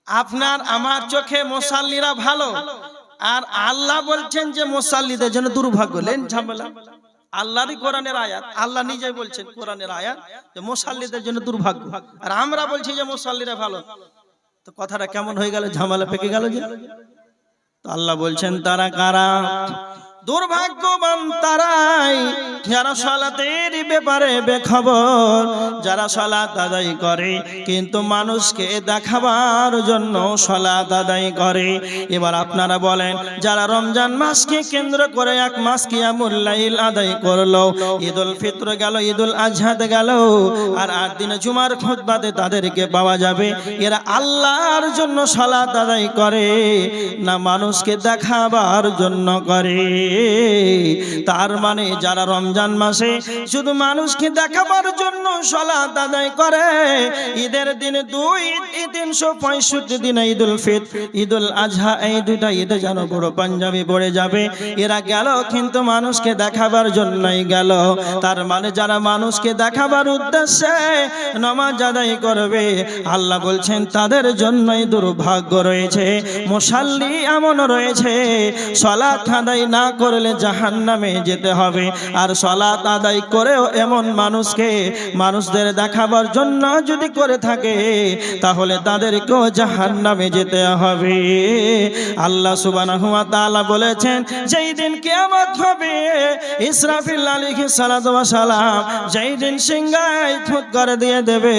আপনার আমার চোখে মুসাল্লিরা ভালো, আর আল্লাহ বলছেন যে মুসাল্লিদের জন্য দুর্ভাগ্য। লেন ঝামেলা, আল্লাহরই কোরআনের আয়াত, আল্লাহ নিজেই বলছেন কোরআনের আয়াত যে মুসাল্লিদের জন্য দুর্ভাগ্য, আর আমরা বলছি যে মুসাল্লিরা ভালো। তো কথাটা কেমন হয়ে গেল, ঝামেলা পেকে গেল যে। তো আল্লাহ বলছেন তারা কারা? দুর্ভাগ্যবান তারাই যারা সালাতের ব্যাপারে বেখবর, যারা সালাত আদায় করে কিন্তু মানুষকে দেখাবার জন্য সালাত আদায় করে। এবার আপনারা বলেন, যারা রমজান মাসকে কেন্দ্র করে এক মাস কিয়ামুল লাইল আদায় করলো, ঈদুল ফিতর গেল, ঈদুল আজহা গেল, আর 8 দিনে জুমার খুতবাতে তাদেরকে পাওয়া যাবে এরা আল্লাহর জন্য সালাত আদায় করে না মানুষকে দেখাবার জন্য করে? তার মানে যারা রমজান মাসে শুধু মানুষকে দেখাবার জন্য সালাত আদায় করে, ঈদের দিন 365 দিন ঈদুল ফিতর, ঈদুল আজহা, এই দুটা ঈদে যেন বড় পাঞ্জাবি পড়ে যাবে, এরা গেল কিন্তু মানুষকে দেখাবার জন্যই গেল। তার মানে যারা মানুষকে দেখাবার উদ্দেশ্যে নামাজ আদায় করবে, আল্লাহ বলছেন তাদের জন্যই দুর্ভাগ্য রয়েছে। মুসাল্লি এমন রয়েছে সালাত আদায় না করলে জাহান্নামে যেতে হবে, আর সালাত আদায় করেও এমন মানুষদের দেখাবার জন্য যদি করে থাকে তাহলে তাদেরকেও জাহান্নামে যেতে হবে। আল্লাহ সুবহানাহু ওয়া তাআলা বলেছেন যেই দিন কিয়ামত হবে, ইসরাফিল আলাইহিস সালাতু ওয়া সালাম যেই দিন সিংহায় ফুৎকার দিয়ে দেবে,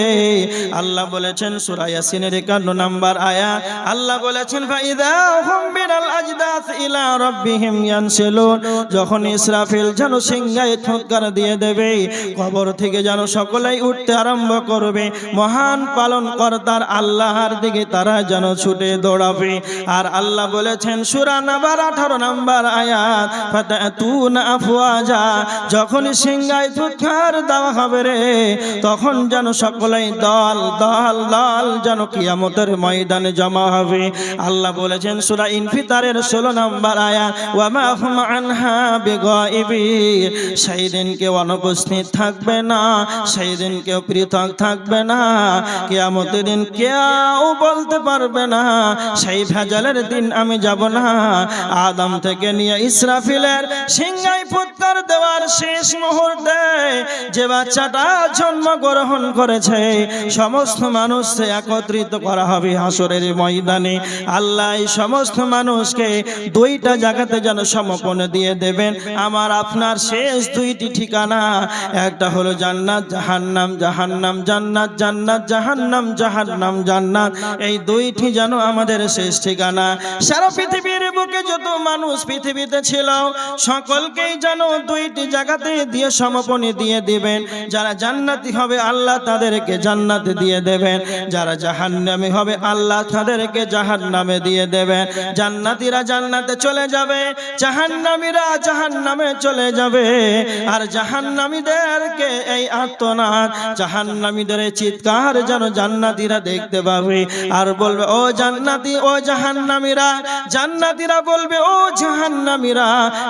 আল্লাহ বলেছেন সূরা ইয়াসিনের 51 নম্বর আয়াত, আল্লাহ বলেছেন ফাইদা হুম বিনাল আজদাস ইলা রাব্বিহিম ইয়ানসিলুন, যখন ইসরাফিল যেন সিংহায় ফুৎকার দিয়ে দেবে, কবর থেকে যেন সকলেই উঠতে আরম্ভ করবে, মহান পালন কর্তার আল্লাহর দিকে তারা যেন ছুটে দৌড়াবে। আর আল্লাহ বলেছেন সূরা নাবার 18 নম্বর আয়াত, ফাতাতুনা আফওয়াজা, যখন সিংহায় ফুৎকার দেওয়া হবে রে, তখন যেন সকলেই দল দল দল যেন কিয়ামতের ময়দানে জমা হবে। আল্লাহ বলেছেন সূরা ইনফিতারের 16 নম্বর আয়াত, ওয়া মা হুম আনহা বিগাইবিন, সেই দিন কেউ অনুপস্থিত থাকবে না, সেই দিন কেউ পৃথক থাকবে না, কিয়ামতের দিন কেউ বলতে পারবে না সেই ভেজালের দিন আমি যাব না। আদম থেকে নিয়ে ইসরাফিলের সিংহায় ফুৎকার দেওয়ার শেষ মুহূর্তে যে বাচ্চাটা জন্মগ্রহণ করেছে, সমস্ত মানুষকে একত্রিত করা হবে হাসরের ময়দানে। আল্লাহ এই সমস্ত মানুষকে 2টা জায়গাতে যেন সমর্পণ দিয়ে দেবেন। আমার আপনার শেষ 2টি ঠিকানা, একটা হলো জান্নাত জাহান্নাম, জাহান্নাম জান্নাত, জান্নাত জাহান্নাম, জাহান্নাম জান্নাত, এই 2টি যেন আমাদের শেষ ঠিকানা। সারা পৃথিবীর বুকে যত মানুষ পৃথিবীতে ছিল সকলকেই যেন 2টি জায়গাতে দিয়ে সমর্পণে দিয়ে দিবেন। যারা জান্নাতি হবে আল্লাহ তাদেরকে জান্নাতে দিয়ে দেবেন, যারা জাহান্নামী হবে আল্লাহ তাদেরকে জাহান্নামে দিয়ে দেবেন। জান্নাতীরা জান্নাতে চলে যাবে, জাহান্নামীরা জাহান্নামে চলে যাবে। আর জাহান্নামীদেরকে এই আর্তনাদ, জাহান্নামীদের চিৎকার যেন জান্নাতীরা দেখতে পাবে আর বলবে ও জান্নাতি, ও জাহান্নামীরা। জান্নাতীরা বলবে ও জাহান্নামীরা,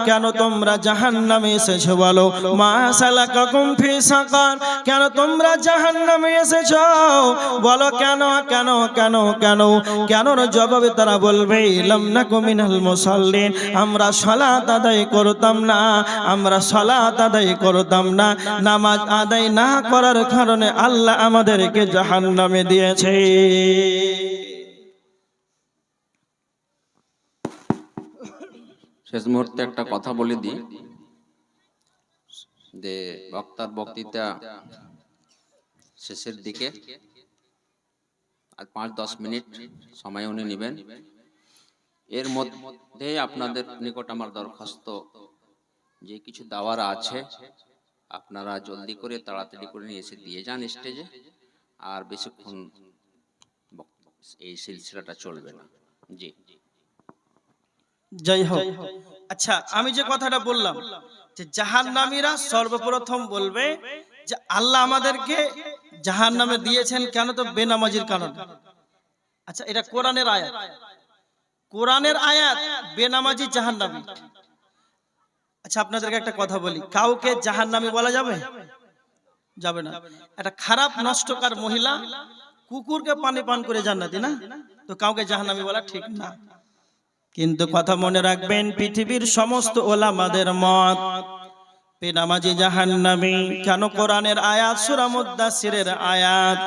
কেন তোমরা জাহান্নামে এসেছো বলো? মা সালাকাকুম ফি সাকার, কেন তোমরা জাহান্নামে এসেছো বলো? কেন কেন কেন কেন কেনর জবাবে তারা বলবে লাম নাকু মিনাল মুসাল্লিন, আমরা সালাত আদায় করতাম না, আমরা সালাত আদায় করতাম না। নামাজ আদায় না করার কারণে আল্লাহ আমাদেরকে জাহান্নামে দিয়েছে। শেষ মুহূর্তে একটা কথা বলে দিই যে বক্তার বক্তৃতা শেষের দিকে আর 5-10 মিনিট সময় উনি নেবেন। এর মধ্যে আপনাদের নিকট আমার দরখাস্ত, যে কিছু দাওয়ার আছে আপনারা জলদি করে তাড়াতাড়ি করে নিয়ে এসে দিয়ে যান স্টেজে, আর বেশিক্ষণ এই সিলসিলাটা চলবে না। জি জয় হোক। আচ্ছা, আমি যে কথাটা বললাম যে জাহান্নামীরা সর্বপ্রথম বলবে যে আল্লাহ আমাদেরকে জাহান্নামে দিয়েছেন কেন? তো বেনামাজির কারণে। আচ্ছা, এটা কোরআনের আয়াত, কোরআনের আয়াত, বেনামাজি জাহান্নামী। আচ্ছা, আপনাদেরকে একটা কথা বলি, কাউকে জাহান্নামী বলা যাবে? যাবে না। একটা খারাপ নষ্টকার মহিলা কুকুরকে পানি পান করে জান্নাতি না, তো কাউকে জাহান্নামী বলা ঠিক না। কিন্তু কথা মনে রাখবেন, পৃথিবীর সমস্ত ওলামাদের মত বেনামাজি জাহান্নামী। কেন? কোরআনের আয়াত, সূরা মুদ্দাসসিরের আয়াত।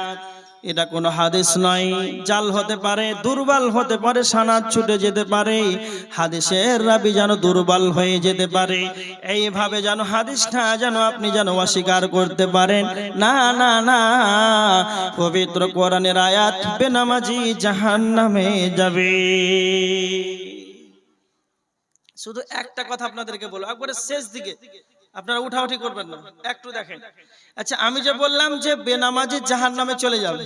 এটা কোনো হাদিস নয়। জাল হতে পারে, দুর্বল হতে পারে, সানাদ ছুটে যেতে পারে, হাদিসের রাবি যেন দুর্বল হয়ে যেতে পারে। এইভাবে যেন হাদিসটা যেন আপনি যেন অস্বীকার করতে পারেন না, না, না। পবিত্র কোরআনের আয়াত, বেনামাজি জাহান্নামে যাবে। শুধু একটা কথা আপনাদেরকে বলবো, একবারে শেষ দিকে, আপনারা উঠাউঠি করবেন না, একটু দেখেন। আচ্ছা, আমি যে বললাম যে বেনামাজি জাহান্নামে চলে যাবে,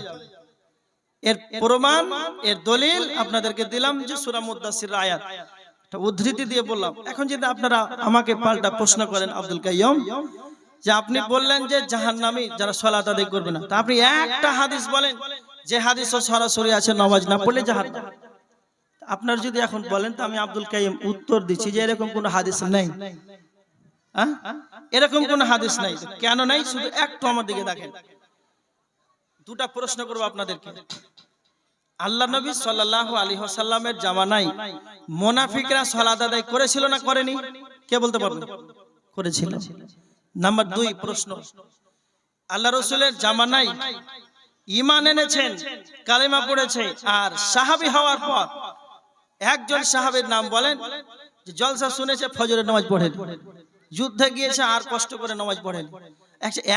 এর প্রমাণ, এর দলিল আপনাদেরকে দিলাম যে সূরা মুদ্দাসসির আয়াত, একটা উদ্ধৃতি দিয়ে বললাম। এখন যদি আপনারা আমাকে পাল্টা প্রশ্ন করেন, আব্দুল কাইয়ুম, যে আপনি বললেন যে জাহান্নামী যারা সালাত আদায় করবে না, তা আপনি একটা হাদিস বলেন যে হাদিসও সরাসরি আছে নামাজ না পড়লে জাহান্নাম। আপনার যদি এখন বলেন, তো আমি আব্দুল কাইয়ুম উত্তর দিচ্ছি যে এরকম কোনো হাদিস নেই। এরকম কোন হাদিস নাই। কেন নাই? শুধু একটু আমার দিকে দেখেন। দুটা প্রশ্ন করব আপনাদেরকে। আল্লাহ নবী সাল্লাল্লাহু আলাইহি ওয়াসাল্লামের জামানায় মুনাফিকরা সালাত আদায় করেছিল না করেনি? কে বলতে পারবে? করেছিল। নাম্বার 2 প্রশ্ন, আল্লাহ রাসূলের জামানায় ঈমান এনেছেন, কালেমা পড়েছে, আর সাহাবী হওয়ার পর একজন সাহাবীর নাম বলেন যে জলসা শুনেছে, ফজরের নামাজ পড়েন, যুদ্ধে গিয়েছে আর কষ্ট করে নামাজ পড়েন।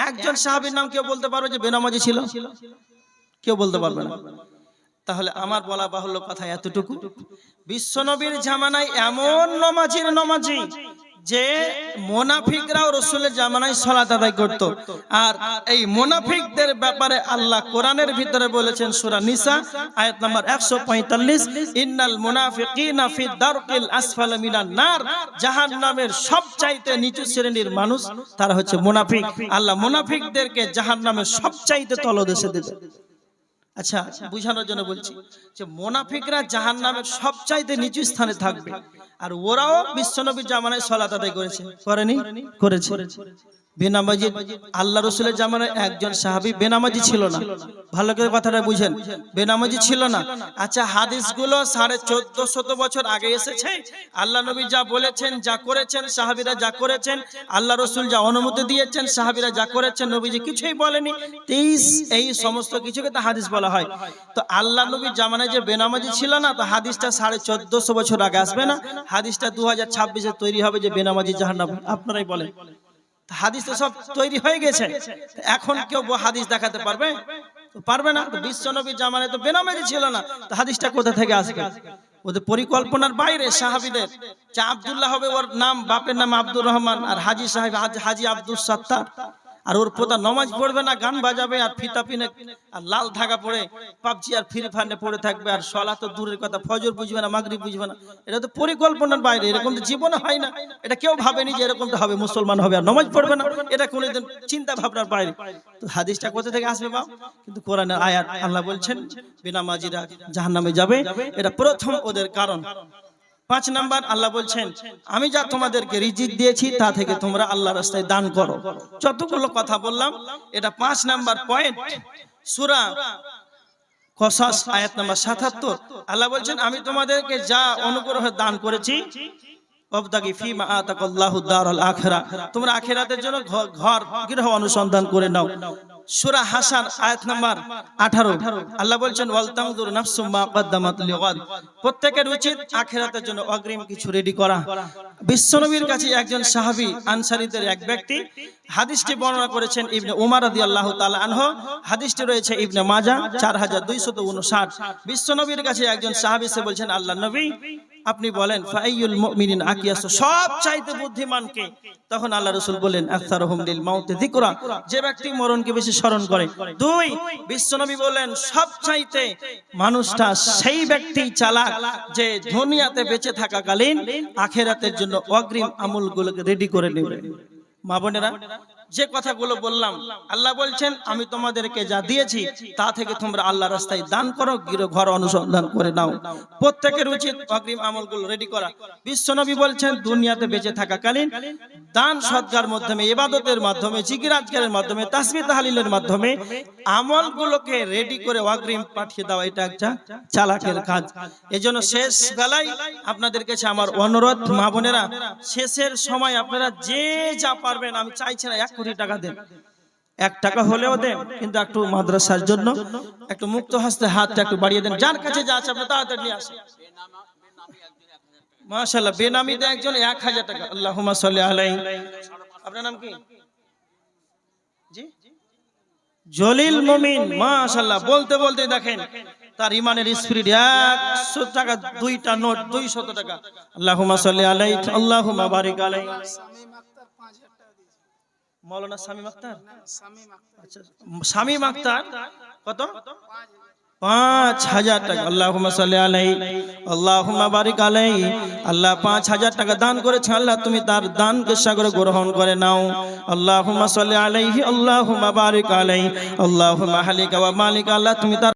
একজন সাহাবীর নাম কেউ বলতে পারবে যে বেনামাজি ছিল? কেউ বলতে পারবে না। তাহলে আমার বলা বাহুল্য কথা এতটুকু, বিশ্বনবীর জামানায় এমন নামাজি যে মুনাফিকরাও রাসূলের জামানায় সালাত আদায় করত। আর এই মুনাফিকদের ব্যাপারে আল্লাহ কোরআনের ভিতরে বলেছেন, সূরা নিসা আয়াত নাম্বার 145, ইন্নাল মুনাফিকিনা ফি দারকিল আসফালি মিনান নার, জাহান্নামের সবচাইতে নিচু শ্রেণীর মানুষ তারা হচ্ছে মুনাফিক। আল্লাহ মুনাফিকদেরকে জাহান্নামের সবচাইতে তলদেশে দেবে। আচ্ছা, বুঝানোর জন্য বলছি যে মুনাফিকরা জাহান্নামের সবচাইতে নিচু স্থানে থাকবে, আর ওরাও বিশ্বনবীর জামানায় সালাত আদায় করেছে, করেনি? করেছে। বেনামাজি আল্লাহ রাসূলের জামানায় একজন সাহাবী বেনামাজি ছিল না। ভালো করে কথাটা বুঝেন, বেনামাজি ছিল না। আচ্ছা, হাদিসগুলো 1450 বছর আগে এসেছে। আল্লাহ নবী যা বলেছেন, যা করেছেন, সাহাবীরা যা করেছেন, আল্লাহ রাসূল যা অনুমতি দিয়েছেন, সাহাবীরা যা করেছেন, নবীজি কিছুই বলেনি। এই সমস্ত কিছুকে তো হাদিস বলা হয়। তো আল্লাহ নবীর জামানায় যে বেনামাজি ছিল না, তো হাদিসটা 1450 বছর আগে আসবে না, হাদিসটা 2026-এ তৈরি হবে যে বেনামাজি জাহান্নামী। আপনারাই বলেন, হাদিস তো সব তৈরি হয়ে গেছে, এখন কেউ হাদিস দেখাতে পারবে? পারবে না। তো বিশ্বনবীর জামানায় তো বেনামাজি ছিল না, তো হাদিসটা কোথা থেকে আসবে? ওদের পরিকল্পনার বাইরে। সাহাবীদের যে আব্দুল্লাহ হবে, ওর নাম, বাপের নাম আব্দুর রহমান, আর হাজী সাহেব হাজী আব্দুল সাত্তার, আর ওর পোতা নামাজ পড়বে না, গান বাজাবে, আর ফিতা পিনে আর লাল ধাগা পড়ে পাবজি আর ফ্রি ফায়ারে পড়ে থাকবে, আর সালাত তো দূরের কথা, ফজর বুঝবে না, মাগরিব বুঝবে না। এটা তো পরিকল্পনার বাইরে, এরকম তো জীবনে হয় না। এটা কেউ ভাবেনি যে এরকমটা হবে, মুসলমান হবে আর নামাজ পড়বে না, এটা কোনোদিন চিন্তা ভাবনার বাইরে। তো হাদিসটা কোথা থেকে আসবে বাপ? কিন্তু কোরআনের আয়াত, আল্লাহ বলছেন বেনামাজিরা জাহান্নামে যাবে, এটা প্রথম ওদের কারণ। 5 নাম্বার, আল্লাহ বলছেন আমি যা তোমাদেরকে রিজিক দিয়েছি তা থেকে তোমরা আল্লাহর রাস্তায় দান করো। যতগুলো কথা বললাম, এটা 5 নাম্বার পয়েন্ট। সূরা কসাস আয়াত নাম্বার 77, আল্লাহ বলছেন আমি তোমাদেরকে যা অনুগ্রহ দান করেছি, ওয়াবতাগি ফিমা আতাকাল্লাহু দারুল আখিরা, তোমরা আখিরাতের জন্য ঘর গৃহ অনুসন্ধান করে নাও। সূরা হাসার আয়াত নাম্বার 18, আল্লাহ বলছেন ওয়াল তানজুর নাফসুম মা কদ্দামাত লিগাদ, প্রত্যেকের উচিত আখিরাতের জন্য অগ্রিম কিছু রেডি করা। বিশ্বনবীর কাছে একজন সাহাবী, আনসারীদের এক ব্যক্তি, হাদিসটি বর্ণনা করেছেন ইবনে উমর রাদিয়াল্লাহু তাআলা আনহু, হাদিসটি রয়েছে ইবনে মাজাহ 4259। বিশ্বনবীর কাছে একজন সাহাবী এসে বলছেন, আল্লাহর নবী আপনি বলেন ফাইয়ুল মুমিনিন আকিয়াস, সব চাইতে বুদ্ধিমান কে? তখন আল্লাহ রাসূল বলেন আকসারুহুম লিল মাউত যিকরা, যে ব্যক্তি মরণকে বেশি স্মরণ করে। 2, বিশ্বনবী বলেন সব চাইতে মানুষটা সেই ব্যক্তি চালাক যে দুনিয়াতে বেঁচে থাকাকালীন আখিরাতের জন্য অগ্রিম আমলগুলোকে রেডি করে নেবে। মা বোনেরা, যে কথাগুলো বললাম, আল্লাহ বলছেন আমি তোমাদেরকে যা দিয়েছি তা থেকে তোমরা আল্লাহর রাস্তায় দান করো, ঘর অনুসন্ধান করে নাও। প্রত্যেকের উচিত অগ্রিম আমলগুলো রেডি করা। বিশ্বনবী বলছেন দুনিয়াতে বেঁচে থাকাকালীন দান সদকার মাধ্যমে, ইবাদতের মাধ্যমে, জিকির আজকারের মাধ্যমে, তাসবিহ তাহলিলের মাধ্যমে আমলগুলোকে রেডি করে অগ্রিম পাঠিয়ে দেওয়া, এটা একটা চালাকের কাজ। এজন্য শেষ বেলায় আপনাদের কাছে আমার অনুরোধ, মা বোনেরা, শেষের সময় আপনারা যে যা পারবেন, আমি চাইছি না 1 কোটি টাকা দেন, 1 টাকা হলেও দেন, কিন্তু একটু মাদ্রাসার জন্য একটু মুক্ত হস্তে হাতটা একটু বাড়িয়ে দেন। যার কাছে যা আছে আপনি তাড়াতাড়ি নিয়ে আসেন। মাশাআল্লাহ, বেনামিতে একজন 1000 টাকা। আল্লাহুম্মা সাল্লি আলাইহি। আপনার নাম কি? জি, জলিল মুমিন। মাশাআল্লাহ, বলতে বলতে দেখেন তার ইমানের স্পিরিট। 100 টাকা, 2টা নোট, 200 টাকা। আল্লাহুম্মা সাল্লি আলাইহি, আল্লাহুম্মা বারিক আলাইহি। মাওলানা শামীম আখতার, আচ্ছা, শামীম আখতার কত? 5000 টাকা। আল্লাহুম্মা সাল্লি আলাইহি, আল্লাহুম্মা বারিক আলাইহি। আল্লাহ 5000 টাকা দান করেছে, আল্লাহ তুমি তার দানকে সাগরে গ্রহণ করে নাও। আল্লাহুম্মা সাল্লি আলাইহি, আল্লাহুম্মা বারিক আলাইহি, আল্লাহুম্মা হালিকা ওয়া মালিকা। আল্লাহ তুমি তার